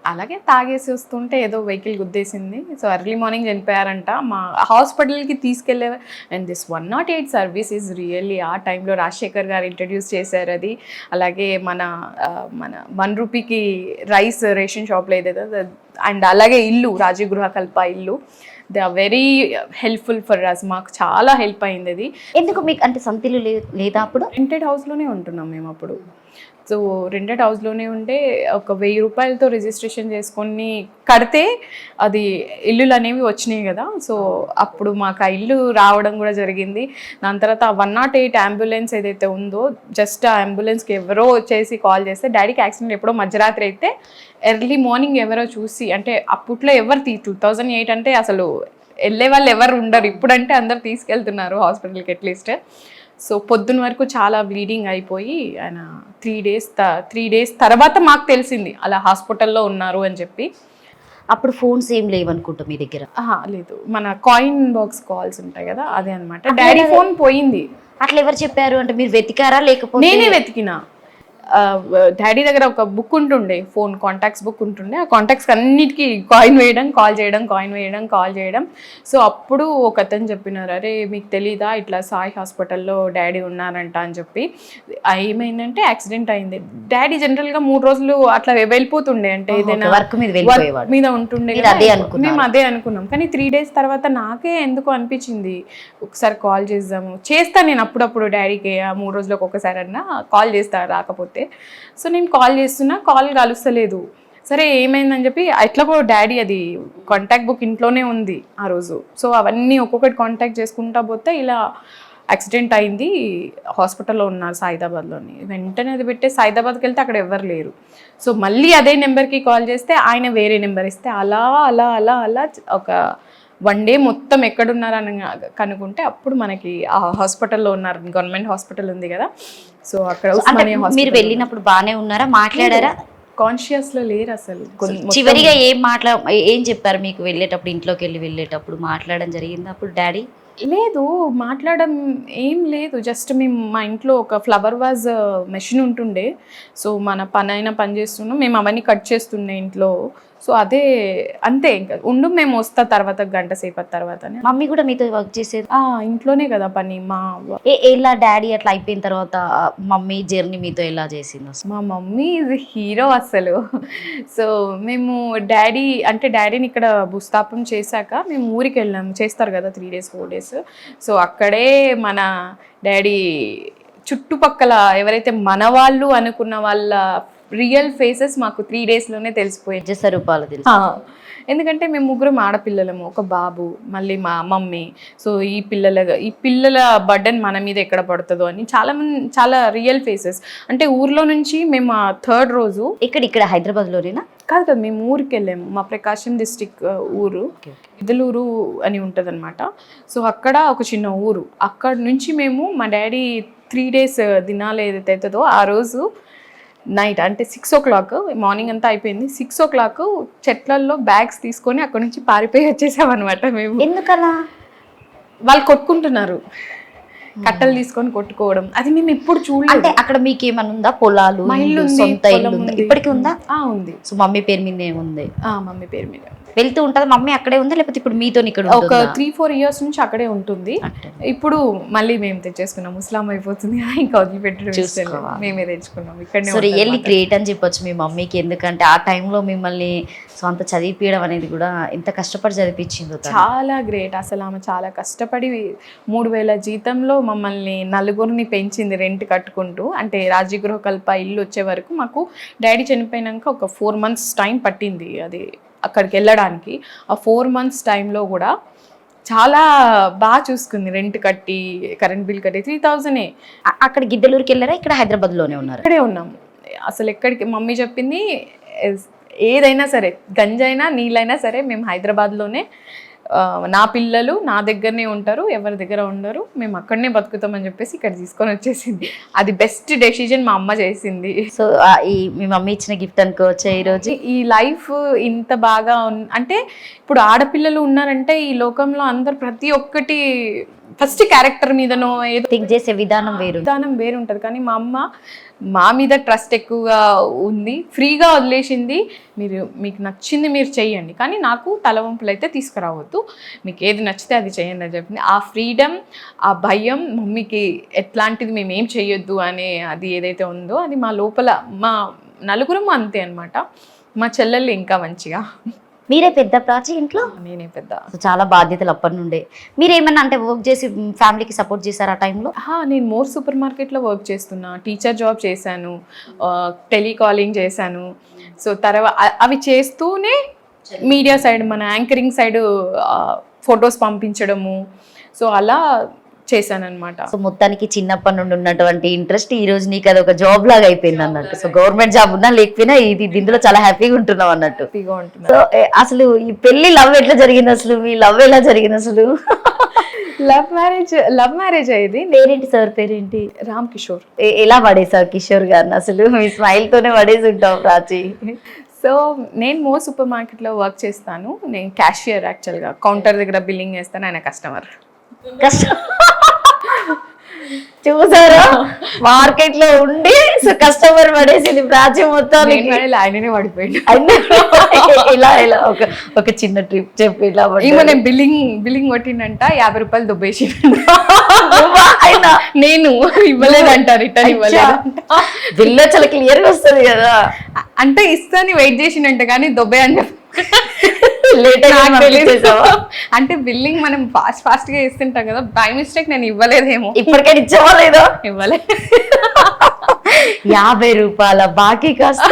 అలాగే తాగేసి వస్తుంటే ఏదో వెహికల్ గుద్దేసింది. సో ఎర్లీ మార్నింగ్ చనిపోయారంట. మా హాస్పిటల్కి తీసుకెళ్ళే and this 108 service is really ఆ టైంలో రాజశేఖర్ గారు ఇంట్రడ్యూస్ చేశారు అది. అలాగే మన మన 1 రూపీకి రైస్ రేషన్ షాప్లో ఏదైతే అండ్ అలాగే ఇల్లు రాజీవ్ గృహకల్ప ఇల్లు they are very helpful for us. మాకు చాలా హెల్ప్ అయింది అది. ఎందుకు మీకు అంటే సొంత ఇల్లు లేదా అప్పుడు? రెంటెడ్ హౌస్లోనే ఉంటున్నాం మేము అప్పుడు. సో రెంటెడ్ హౌస్లోనే ఉంటే ఒక 1000 రూపాయలతో రిజిస్ట్రేషన్ చేసుకొని కడితే అది ఇల్లులు అనేవి వచ్చినాయి కదా. సో అప్పుడు మాకు ఆ ఇల్లు రావడం కూడా జరిగింది. దాని తర్వాత 108 అంబులెన్స్ ఏదైతే ఉందో జస్ట్ ఆ అంబులెన్స్కి ఎవరో వచ్చేసి కాల్ చేస్తే డాడీకి యాక్సిడెంట్ ఎప్పుడో మధ్యరాత్రి అయితే ఎర్లీ మార్నింగ్ ఎవరో చూసి అంటే అప్పట్లో ఎవరు 2008 అంటే అసలు వెళ్ళే వాళ్ళు ఎవరు ఉండరు. ఇప్పుడంటే అందరు తీసుకెళ్తున్నారు హాస్పిటల్కి అట్లీస్ట్. సో పొద్దున వరకు చాలా బ్లీడింగ్ అయిపోయి ఆయన 3 డేస్ తర్వాత మాకు తెలిసింది అలా హాస్పిటల్లో ఉన్నారు అని చెప్పి. అప్పుడు ఫోన్స్ ఏం లేవనుకుంటా మీ దగ్గర? లేదు, మన కాయిన్ బాక్స్ కాల్స్ ఉంటాయి కదా అదే అనమాట. డాడీ ఫోన్ పోయింది. అట్లా ఎవరు చెప్పారు అంటే మీరు వెతికారా లేకపోతే? నేనే వెతికినా. డాడీ దగ్గర ఒక బుక్ ఉంటుండే, ఫోన్ కాంటాక్ట్స్ బుక్ ఉంటుండే. ఆ కాంటాక్ట్స్ అన్నిటికీ కాయిన్ వేయడం, కాల్ చేయడం, కాయిన్ వేయడం, కాల్ చేయడం. సో అప్పుడు ఒక అతను చెప్పినారు, అరే మీకు తెలీదా ఇట్లా సాయి హాస్పిటల్లో డాడీ ఉన్నారంట అని చెప్పి. ఏమైందంటే యాక్సిడెంట్ అయింది. డాడీ జనరల్గా 3 రోజులు అట్లా వెళ్ళిపోతుండే, అంటే ఏదైనా వర్క్ మీద ఉంటుండే. మేము అదే అనుకున్నాం. కానీ 3 డేస్ తర్వాత నాకే ఎందుకు అనిపించింది ఒకసారి కాల్ చేస్తాను నేను అప్పుడప్పుడు డాడీకి 3 రోజులకు ఒకసారి అన్నా కాల్ చేస్తా రాకపోతే. సో నేను కాల్ చేస్తున్నా, కాల్ కలుస్తలేదు. సరే ఏమైందని చెప్పి ఎట్లా కూడా డాడీ అది కాంటాక్ట్ బుక్ ఇంట్లోనే ఉంది ఆ రోజు. సో అవన్నీ ఒక్కొక్కటి కాంటాక్ట్ చేసుకుంటా పోతే ఇలా యాక్సిడెంట్ అయింది, హాస్పిటల్లో ఉన్నారు సైదాబాద్లోని. వెంటనే అది పెట్టే సైదాబాద్కి వెళ్తే అక్కడ ఎవరు లేరు. సో మళ్ళీ అదే నెంబర్కి కాల్ చేస్తే ఆయన వేరే నెంబర్ ఇస్తే అలా అలా అలా అలా ఒక 1 డే మొత్తం ఎక్కడున్నారని కనుక్కుంటే అప్పుడు మనకి ఆ హాస్పిటల్లో ఉన్నారు. గవర్నమెంట్ హాస్పిటల్ ఉంది కదా, సో అక్కడ మీరు వెళ్ళినప్పుడు బాగానే ఉన్నారా? మాట్లాడారా? కాన్షియస్లో లేరు అసలు. చివరిగా ఏం చెప్పారు మీకు వెళ్ళేటప్పుడు? ఇంట్లోకి వెళ్ళేటప్పుడు మాట్లాడడం జరిగింది అప్పుడు డాడీ? లేదు, మాట్లాడడం ఏం లేదు. జస్ట్ మేము మా ఇంట్లో ఒక ఫ్లవర్ వాజ్ మెషిన్ ఉంటుండే. సో మన పని చేస్తున్నాం, మేము అవన్నీ కట్ చేస్తుండే ఇంట్లో. సో అదే అంతే, ఇంకా మేము వస్తా తర్వాత గంట సేపటి తర్వాత. మమ్మీ కూడా మీతో వర్క్ చేసేది? ఇంట్లోనే కదా పని. ఎలా డాడీ అట్లా అయిపోయిన తర్వాత మమ్మీ జర్నీ మీతో ఎలా చేసింది? మా మమ్మీ ఇది హీరో అసలు. సో మేము డాడీని ఇక్కడ భూస్థాపం చేశాక మేము ఊరికి వెళ్ళాము. చేస్తారు కదా 3 days 4 days. సో అక్కడే మన డాడీ చుట్టుపక్కల ఎవరైతే మన వాళ్ళు అనుకున్న వాళ్ళ రియల్ ఫేసెస్ మాకు 3 daysలోనే తెలిసిపోయాయి. స్వరూపాలు తెలుసు. ఎందుకంటే మేము 3 ఆడపిల్లలము, ఒక బాబు, మళ్ళీ మా మమ్మీ. సో ఈ పిల్లల బర్డెన్ మన మీద ఎక్కడ పడుతుందో అని చాలా రియల్ ఫేసెస్. అంటే ఊర్లో నుంచి మేము 3rd రోజు ఇక్కడ హైదరాబాద్లోనేనా? కాదు, మేము ఊరికి వెళ్ళాము. మా ప్రకాశం డిస్టిక్ ఊరు ఇదలూరు అని ఉంటుంది అనమాట. సో అక్కడ ఒక చిన్న ఊరు. అక్కడ నుంచి మేము మా డాడీ 3 days దినాలు ఏదైతే అవుతుందో ఆ రోజు నైట్ అంటే 6 o'clock, మార్నింగ్ అంతా అయిపోయింది. 6 o'clock చెట్లల్లో బ్యాగ్స్ తీసుకొని అక్కడ నుంచి పారిపోయి వచ్చేసామన్నమాట మేము. ఎందుకలా? వాళ్ళు కొట్టుకుంటున్నారు, కట్టలు తీసుకొని కొట్టుకోవడం. అది మేము ఎప్పుడు చూడలేదు. అంటే అక్కడ మీకు ఏమైనా ఉందా? పొలాలు, సొంత ఇల్లు ఇప్పటికీ ఉందా? ఉంది. సో మమ్మీ పేరు మీద ఏముంది? మమ్మీ పేరు మీద వెళ్తూ ఉంటుంది. మమ్మీ అక్కడే ఉందా లేకపోతే ఇప్పుడు మీతో ఇక్కడ ఒక 3-4 years నుంచి అక్కడే ఉంటుంది. ఇప్పుడు మళ్ళీ మేము తెచ్చేసుకున్నాం, ముస్లాం అయిపోతుంది ఇంకా వదిలిపెట్టడం మేమే తెచ్చుకున్నాం ఇక్కడ. సో రియల్లీ గ్రేట్ అని చెప్పొచ్చు మీ మమ్మీకి. ఎందుకంటే ఆ టైంలో మిమ్మల్ని సొంత చదివిపించడం అనేది కూడా ఎంత కష్టపడి చదివించిందో. చాలా గ్రేట్ అసలు. ఆమె చాలా కష్టపడి 3000 జీతంలో మమ్మల్ని 4 పెంచింది రెంట్ కట్టుకుంటూ. అంటే రాజీవ్ గృహకల్ప ఇల్లు వచ్చే వరకు మాకు డాడీ చనిపోయినాక ఒక 4 months టైం పట్టింది అది అక్కడికి వెళ్ళడానికి. ఆ 4 months టైంలో కూడా చాలా బాగా చూసుకుంది. రెంట్ కట్టి, కరెంట్ బిల్ కట్టి 3000. అక్కడ గిద్దలూరుకి వెళ్ళారా? ఇక్కడ హైదరాబాద్లోనే ఉన్నారు? ఇక్కడే ఉన్నాం అసలు. ఎక్కడికి మమ్మీ చెప్పింది, ఏదైనా సరే గంజైనా నీళ్ళైనా సరే మేము హైదరాబాద్లోనే, నా పిల్లలు నా దగ్గరనే ఉంటారు, ఎవరి దగ్గర ఉండరు, మేము అక్కడనే బతుకుతామని చెప్పేసి ఇక్కడ తీసుకొని వచ్చేసింది. అది బెస్ట్ డెసిజన్ మా అమ్మ చేసింది. సో మీ మమ్మీ ఇచ్చిన గిఫ్ట్ అనుకోవచ్చా ఈరోజు? ఈ లైఫ్ ఇంత బాగా అంటే ఇప్పుడు ఆడపిల్లలు ఉన్నారంటే ఈ లోకంలో అందరు ప్రతి ఒక్కటి ఫస్ట్ క్యారెక్టర్ మీదనో ఏదో థింక్ చేసే విధానం వేరు. విధానం వేరు ఉంటుంది. కానీ మా అమ్మ మా మీద ట్రస్ట్ ఎక్కువగా ఉంది, ఫ్రీగా వదిలేసింది. మీకు నచ్చింది మీరు చెయ్యండి, కానీ నాకు తలవంపులు అయితే తీసుకురావద్దు, మీకు ఏది నచ్చితే అది చేయండి అని చెప్పింది. ఆ ఫ్రీడమ్, ఆ భయం మమ్మీకి ఎట్లాంటిది మేము ఏం చెయ్యొద్దు అనే అది ఏదైతే ఉందో అది మా లోపల, మా నలుగురం అంతే అనమాట. మా చెల్లెళ్ళు ఇంకా మంచిగా. మీరే పెద్ద ప్రాచి ఇంట్లో? నేనే పెద్ద. సో చాలా బాధ్యతలు అప్పటి నుండే. మీరు ఏమన్నా అంటే వర్క్ చేసి ఫ్యామిలీకి సపోర్ట్ చేశారు ఆ టైంలో? నేను మోర్ సూపర్ మార్కెట్లో వర్క్ చేస్తున్నా, టీచర్ జాబ్ చేశాను, టెలికాలింగ్ చేశాను. సో తర్వాత అవి చేస్తూనే మీడియా సైడ్, మన యాంకరింగ్ సైడ్ ఫొటోస్ పంపించడము, సో అలా చేశాను అనమాట. సో మొత్తానికి చిన్నప్పటి నుండి ఉన్నటువంటి ఇంట్రెస్ట్ ఈ రోజు నీకు అది ఒక జాబ్ లాగా అయిపోయింది అన్నట్టు. సో గవర్నమెంట్ జాబ్ ఉన్నా లేకపోయినా ఇది దీంట్లో చాలా హ్యాపీగా ఉంటున్నావు అన్నట్టు. సో అసలు ఈ పెళ్లి లవ్ ఎట్లా జరిగింది, అసలు మీ లవ్ ఎలా జరిగింది అసలు? లవ్ మ్యారేజ్ అయ్యేది. పేరేంటి సార్? పేరేంటి? రామ్ కిషోర్. ఎలా పడేసావు కిషోర్ గారిని అసలు? మీ స్మైల్ తోనే పడేసి ఉంటావు ప్రాచి. సో నేను మోర్ సూపర్ మార్కెట్లో వర్క్ చేస్తాను. నేను క్యాషియర్, యాక్చువల్గా కౌంటర్ దగ్గర బిల్లింగ్ చేస్తాను, ఆయన కస్టమర్. కష్టం చూసారా, మార్కెట్ లో ఉండి సో కస్టమర్ పడేసింది ప్రాచి మొత్తానికి. ఆయననే పడిపోయింది. ఇలా ఇలా ఒక చిన్న ట్రిప్ చెప్పి ఇలా నేను బిల్లింగ్ కొట్టిందంట, 50 రూపాయలు దొబ్బేసి నేను ఇవ్వలేదంట, రిటర్న్ ఇవ్వలేదంట. బిల్ చాలా క్లియర్ గా వస్తుంది కదా, అంటే ఇస్తాను వెయిట్ చేసిందంట, కానీ దొబ్బే అని చెప్పి అంటే బిల్లింగ్ మనం ఫాస్ట్ గా ఇస్తుంటాం కదా, బై మిస్టేక్ నేను ఇవ్వలేదేమో. ఇప్పటికే ఇచ్చావా లేదో? ఇవ్వలే. 50 రూపాయల బాకీ కాస్త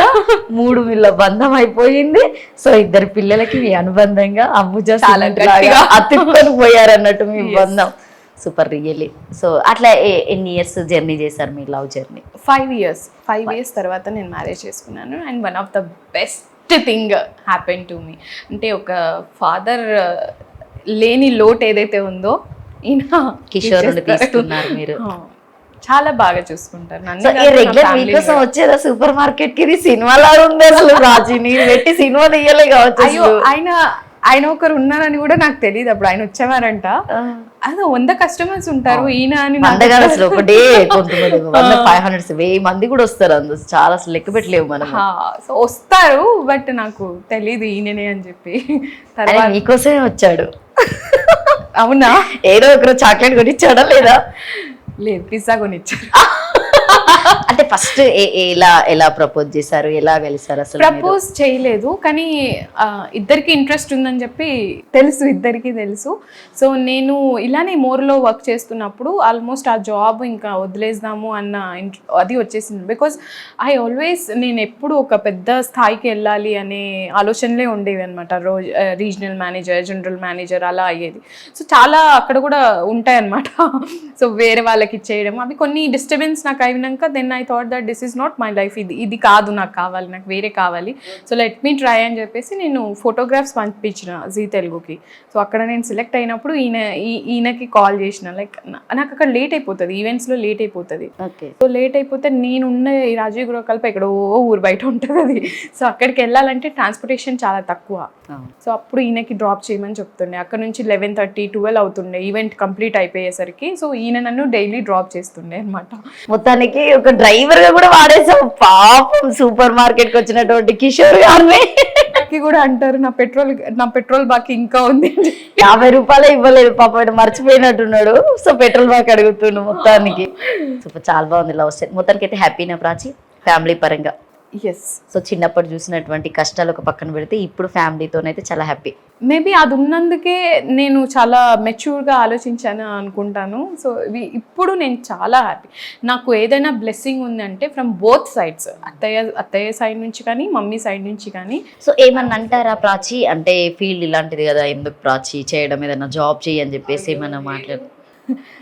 3 మిల్ల బంధం అయిపోయింది. సో ఇద్దరు పిల్లలకి మీ అనుబంధంగా అమ్ముజా అతుక్కొని పోయారన్నట్టు మీ బంధం. Super really. సో అట్లా ఎన్ని ఇయర్స్ జర్నీ చేశారు మీ లవ్ జర్నీ? 5 ఇయర్స్ తర్వాత నేను మ్యారేజ్ చేసుకున్నాను. And one of the best thing happen to me, అంటే ఒక ఫాదర్ లేని లోటు ఏదైతే ఉందో ఈయన కిషోర్ నుండి తీసుకున్నారు మీరు. చాలా బాగా చూసుకుంటారు నన్ను. రెగ్యులర్ మీకోసం వచ్చేదా సూపర్ మార్కెట్ కి? సినిమా లాగా ఉంది అసలు రాజీ, నీరు పెట్టి సినిమా తీయలే కావచ్చు. ఆయన ఒకరు ఉన్నారని కూడా నాకు తెలియదు అప్పుడు. ఆయన వచ్చేవారంట, అదే 100 కస్టమర్స్ ఉంటారు ఈయన అని. అసలు ఒక డే 500 1000 మంది కూడా వస్తారు అందులో, చాలా అసలు లెక్క పెట్టలేవు మనం. సో వస్తారు, బట్ నాకు తెలియదు ఈయననే అని చెప్పి. తర్వాత మీకోసమే వచ్చాడు. అవునా? ఏదో ఒకరు చాక్లెట్ కొనిచ్చాడా లేదా? లేదు, పిజ్జా కొనిచ్చారు. అంటే ఫస్ట్ ఎలా ప్రపోజ్ చేశారు, ఎలా కలిసారు అసలు? ప్రపోజ్ చేయలేదు, కానీ ఇద్దరికి ఇంట్రెస్ట్ ఉందని చెప్పి ఇద్దరికి తెలుసు. సో నేను ఇలానే మోర్లో వర్క్ చేస్తున్నప్పుడు ఆల్మోస్ట్ ఆ జాబ్ ఇంకా వదిలేద్దాము అన్న అది వచ్చేసింది. బికాజ్ నేను ఎప్పుడు ఒక పెద్ద స్థాయికి వెళ్ళాలి అనే ఆలోచనలే ఉండేవి అనమాట. రీజనల్ మేనేజర్, జనరల్ మేనేజర్ అలా అయ్యేది. సో చాలా అక్కడ కూడా ఉంటాయన్నమాట. సో వేరే వాళ్ళకి ఇచ్చేయడం, అవి కొన్ని డిస్టర్బెన్స్ నాకు అయినాక then I thought that this is not my life, ఇది కాదు నాకు కావాలి, నాకు వేరే కావాలి. సో లెట్ మీ ట్రై అని చెప్పేసి నేను ఫోటోగ్రాఫ్స్ పంపించిన జీ తెలుగుకి. సో అక్కడ నేను సెలెక్ట్ అయినప్పుడు ఈయనకి కాల్ చేసిన, లైక్ నాకు అక్కడ లేట్ అయిపోతుంది, ఈవెంట్స్లో లేట్ అయిపోతుంది. సో లేట్ అయిపోతే నేనున్న ఈ రాజీవ్ గృహ కల్ప ఎక్కడో ఊరు బయట ఉంటుంది అది. సో అక్కడికి వెళ్ళాలంటే ట్రాన్స్పోర్టేషన్ చాలా తక్కువ. సో అప్పుడు ఈయనకి డ్రాప్ చేయమని చెప్తుండే. అక్కడ నుంచి 11:30 12 అవుతుండే ఈవెంట్ కంప్లీట్ అయిపోయేసరికి. సో ఈయన నన్ను డైలీ డ్రాప్ చేస్తుండే అనమాట. మొత్తానికి ఒక డ్రైవర్ గా కూడా వాడేసాం పాపం సూపర్ మార్కెట్ కి వచ్చినటువంటి కిషోర్ గారిని. కూడా అంటారు నా పెట్రోల్ బాకీ ఇంకా ఉంది. 50 రూపాయలు ఇవ్వలేదు పాపం, మర్చిపోయినట్టున్నాడు. సో పెట్రోల్ బాకీ అడుగుతుండు మొత్తానికి. సూపర్, చాలా బాగుంది లవ్ స్టోరీ. మొత్తానికి అయితే హ్యాపీనా ప్రాచి ఫ్యామిలీ పరంగా? ఎస్. సో చిన్నప్పుడు చూసినటువంటి కష్టాలు ఒక పక్కన పెడితే ఇప్పుడు ఫ్యామిలీతోనైతే చాలా హ్యాపీ. మేబీ అది ఉన్నందుకే నేను చాలా మెచ్యూర్గా ఆలోచించాను అనుకుంటాను. సో ఇప్పుడు నేను చాలా హ్యాపీ. నాకు ఏదైనా బ్లెస్సింగ్ ఉందంటే ఫ్రమ్ బోత్ సైడ్స్, అత్తయ్య సైడ్ నుంచి కానీ మమ్మీ సైడ్ నుంచి కానీ. సో ఏమన్నా అంటారా ప్రాచి, అంటే ఫీల్డ్ ఇలాంటిది కదా, ఎందుకు ప్రాచి చేయడం, ఏదైనా జాబ్ చేయి అని చెప్పేసి ఏమన్నా మాట్లాడు?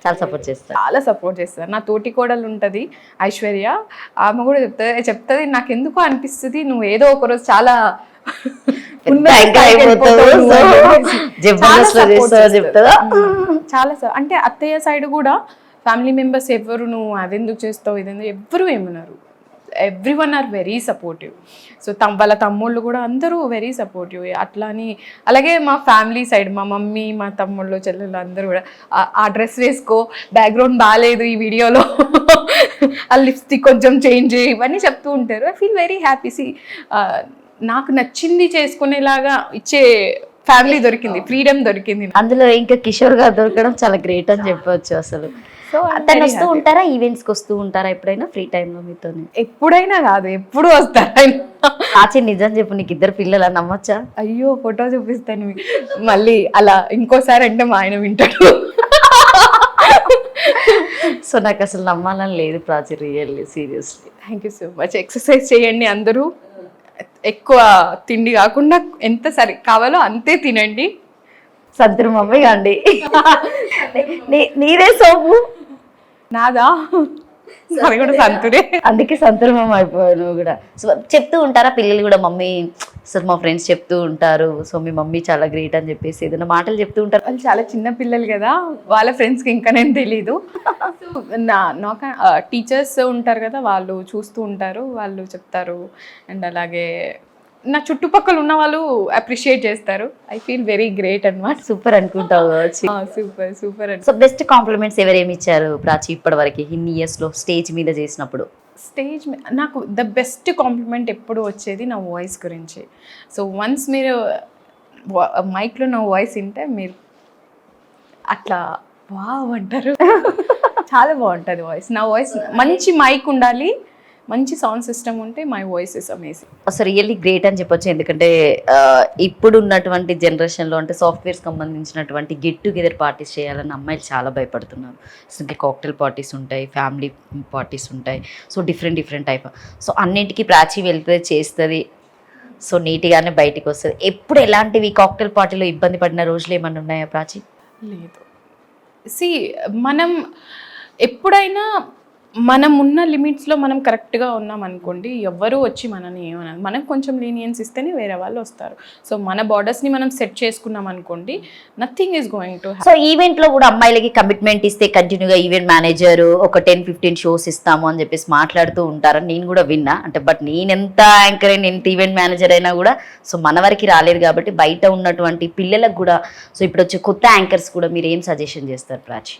చాలా సపోర్ట్ చేస్తారు. నా తోటి కోడలు ఉంటుంది ఐశ్వర్య, ఆమె కూడా చెప్తుంది నాకు ఎందుకో అనిపిస్తుంది నువ్వు ఏదో ఒకరోజు చాలా చాలా అంటే అత్తయ్య సైడ్ కూడా ఫ్యామిలీ మెంబర్స్ ఎవరు నువ్వు అదెందుకు చేస్తావు ఇదెందుకు ఎవ్వరు ఏమన్నారు. Everyone are very supportive. So వాళ్ళ తమ్ముళ్ళు కూడా అందరూ వెరీ సపోర్టివ్. అట్లా అని అలాగే మా ఫ్యామిలీ సైడ్ మా మమ్మీ, మా తమ్ముళ్ళు, చెల్లెళ్ళు అందరూ కూడా ఆ డ్రెస్ వేసుకో, బ్యాక్గ్రౌండ్ బాగాలేదు ఈ వీడియోలో, ఆ లిప్స్టిక్ కొంచెం చేంజ్ చేయి, ఇవన్నీ చెప్తూ ఉంటారు. I feel very happy. నాకు నచ్చింది చేసుకునేలాగా ఇచ్చే ఫ్యామిలీ దొరికింది, ఫ్రీడమ్ దొరికింది. అందులో ఇంకా కిషోర్ గారు దొరకడం చాలా గ్రేట్ అని చెప్పొచ్చు అసలు. సో అతను వస్తూ ఉంటారా, ఈవెంట్స్కి వస్తూ ఉంటారా ఎప్పుడైనా ఫ్రీ టైంలో మీతో? ఎప్పుడైనా కాదు, ఎప్పుడు వస్తారు ఆయన. ఆచి నిజం చెప్పు, నీకు 2 పిల్లలా, నమ్మచ్చా? అయ్యో ఫోటో చూపిస్తాను మీకు మళ్ళీ, అలా ఇంకోసారి అంటే మా ఆయన వింటాడు. సో నాకు అసలు నమ్మాలని లేదు Prachi, really seriously. Thank you so much. Exercise చేయండి అందరూ, ఎక్కువ తిండి కాకుండా ఎంత సరి కావాలో అంతే తినండి. సంతూర్ మమ్మీ అండి. నీదే సోపు. నాదా? అది కూడా సంతూరే. అందుకే సంతూర్ మమ్మ అయిపోయావు నువ్వు కూడా. సో చెప్తూ ఉంటారా పిల్లలు కూడా, మమ్మీ సార్ మా ఫ్రెండ్స్ చెప్తూ ఉంటారు, సో మీ మమ్మీ చాలా గ్రేట్ అని చెప్పేసి ఏదైనా మాటలు చెప్తూ ఉంటారు? వాళ్ళు చాలా చిన్న పిల్లలు కదా, వాళ్ళ ఫ్రెండ్స్కి ఇంకా నేను తెలీదు. నాకు టీచర్స్ ఉంటారు కదా, వాళ్ళు చూస్తూ ఉంటారు, వాళ్ళు చెప్తారు. అండ్ అలాగే నా చుట్టుపక్కల ఉన్న వాళ్ళు అప్రిషియేట్ చేస్తారు. ఐ ఫీల్ వెరీ గ్రేట్ అన్నమాట. సూపర్ అనుకుంటావు. Super super. So best compliments ఎవరేమి ఇచ్చారు ప్రాచి ఇప్పటి వరకు ఇన్ని ఇయర్స్లో స్టేజ్ మీద చేసినప్పుడు? స్టేజ్ నాకు ద బెస్ట్ కాంప్లిమెంట్ ఎప్పుడు వచ్చేది నా వాయిస్ గురించి. సో వన్స్ మీరు మైక్లో నా వాయిస్ వింటే మీరు అట్లా వావ్ అంటారు. చాలా బాగుంటుంది వాయిస్. నా వాయిస్ మంచి మైక్ ఉండాలి, మంచి సౌండ్ సిస్టమ్ ఉంటే మై వాయిస్ ఇస్ అమేజింగ్. అసలు రియల్లీ గ్రేట్ అని చెప్పొచ్చు. ఎందుకంటే ఇప్పుడు ఉన్నటువంటి జనరేషన్లో అంటే సాఫ్ట్వేర్స్ సంబంధించినటువంటి గెట్ టుగెదర్ పార్టీస్ చేయాలని అమ్మాయిలు చాలా భయపడుతున్నారు. ఇంకా కాక్టైల్ పార్టీస్ ఉంటాయి, ఫ్యామిలీ పార్టీస్ ఉంటాయి, సో డిఫరెంట్ టైప్. సో అన్నింటికి ప్రాచి వెళ్తుంది, చేస్తుంది, సో నీట్గానే బయటికి వస్తుంది. ఎప్పుడు ఎలాంటివి కాక్టైల్ పార్టీలో ఇబ్బంది పడిన రోజులు ఏమన్నా ఉన్నాయా ప్రాచి? లేదు. మనం ఎప్పుడైనా మనం ఉన్న లిమిట్స్లో మనం కరెక్ట్గా ఉన్నాం అనుకోండి, ఎవ్వరూ వచ్చి మనని ఏమన్నారు. మనం కొంచెం లీనియన్స్ ఇస్తేనే వేరే వాళ్ళు వస్తారు. సో మన బార్డర్స్ని మనం సెట్ చేసుకున్నాం అనుకోండి, nothing is going to. So ఈవెంట్లో కూడా అమ్మాయిలకి కమిట్మెంట్ ఇస్తే కంటిన్యూగా ఈవెంట్ మేనేజర్ ఒక 10-15 షోస్ ఇస్తాము అని చెప్పేసి మాట్లాడుతూ ఉంటారని నేను కూడా విన్నా. అంటే బట్ నేను ఎంత యాంకర్ అయినా, ఎంత ఈవెంట్ మేనేజర్ అయినా కూడా సో మన వరకు రాలేదు కాబట్టి బయట ఉన్నటువంటి పిల్లలకు కూడా, సో ఇప్పుడు వచ్చే కొత్త యాంకర్స్ కూడా మీరు ఏం సజెషన్ చేస్తారు ప్రాచి?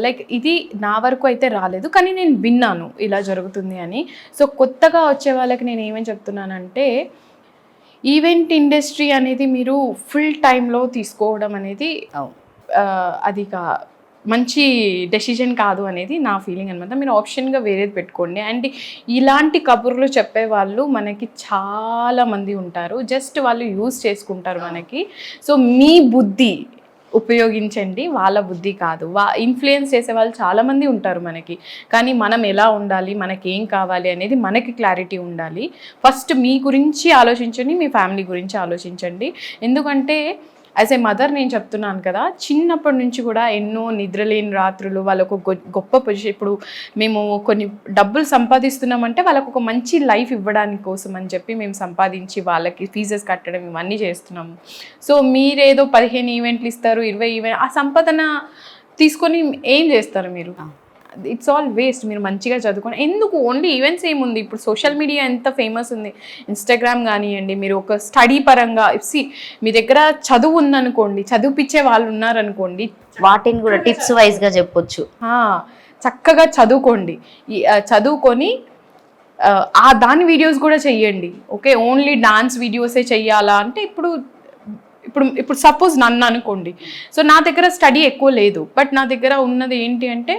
లైక్ ఇది నా వరకు అయితే రాలేదు, కానీ నేను విన్నాను ఇలా జరుగుతుంది అని. సో కొత్తగా వచ్చే వాళ్ళకి నేను ఏమని చెప్తున్నానంటే, ఈవెంట్ ఇండస్ట్రీ అనేది మీరు ఫుల్ టైంలో తీసుకోవడం అనేది అది మంచి డెసిజన్ కాదు అనేది నా ఫీలింగ్ అనమాట. మీరు ఆప్షన్గా వేరేది పెట్టుకోండి. అండ్ ఇలాంటి కబుర్లు చెప్పేవాళ్ళు మనకి చాలామంది ఉంటారు, జస్ట్ వాళ్ళు యూజ్ చేసుకుంటారు మనకి. సో మీ బుద్ధి ఉపయోగించండి, వాళ్ళ బుద్ధి కాదు. ఇన్ఫ్లుయెన్స్ చేసే వాళ్ళు చాలామంది ఉంటారు మనకి, కానీ మనం ఎలా ఉండాలి, మనకి ఏం కావాలి అనేది మనకి క్లారిటీ ఉండాలి. ఫస్ట్ మీ గురించి ఆలోచించండి, మీ ఫ్యామిలీ గురించి ఆలోచించండి. ఎందుకంటే యాజ్ ఏ మదర్ నేను చెప్తున్నాను కదా, చిన్నప్పటి నుంచి కూడా ఎన్నో నిద్రలేని రాత్రులు, వాళ్ళకు గొప్ప పొజిషన్. ఇప్పుడు మేము కొన్ని డబ్బులు సంపాదిస్తున్నామంటే వాళ్ళకు ఒక మంచి లైఫ్ ఇవ్వడానికి కోసం అని చెప్పి మేము సంపాదించి వాళ్ళకి ఫీజెస్ కట్టడం ఇవన్నీ చేస్తున్నాము. సో మీరేదో 15 ఈవెంట్లు ఇస్తారు, 20 ఈవెంట్, ఆ సంపాదన తీసుకొని ఏం చేస్తారు మీరు? It's all waste. మీరు మంచిగా చదువుకోండి. ఎందుకు ఓన్లీ ఈవెంట్స్ ఏముంది, ఇప్పుడు సోషల్ మీడియా ఎంత ఫేమస్ ఉంది, ఇన్స్టాగ్రామ్ కానివ్వండి. మీరు ఒక స్టడీ పరంగా మీ దగ్గర చదువు ఉందనుకోండి, చదివిపించే వాళ్ళు ఉన్నారనుకోండి, వాటిని కూడా టిప్స్ వైజ్గా చెప్పొచ్చు. చక్కగా చదువుకోండి. చదువుకొని దాని వీడియోస్ కూడా చెయ్యండి. ఓకే, ఓన్లీ డాన్స్ వీడియోసే చెయ్యాలా అంటే ఇప్పుడు సపోజ్ నన్ను అనుకోండి. సో నా దగ్గర స్టడీ ఎక్కువ లేదు, బట్ నా దగ్గర ఉన్నది ఏంటి అంటే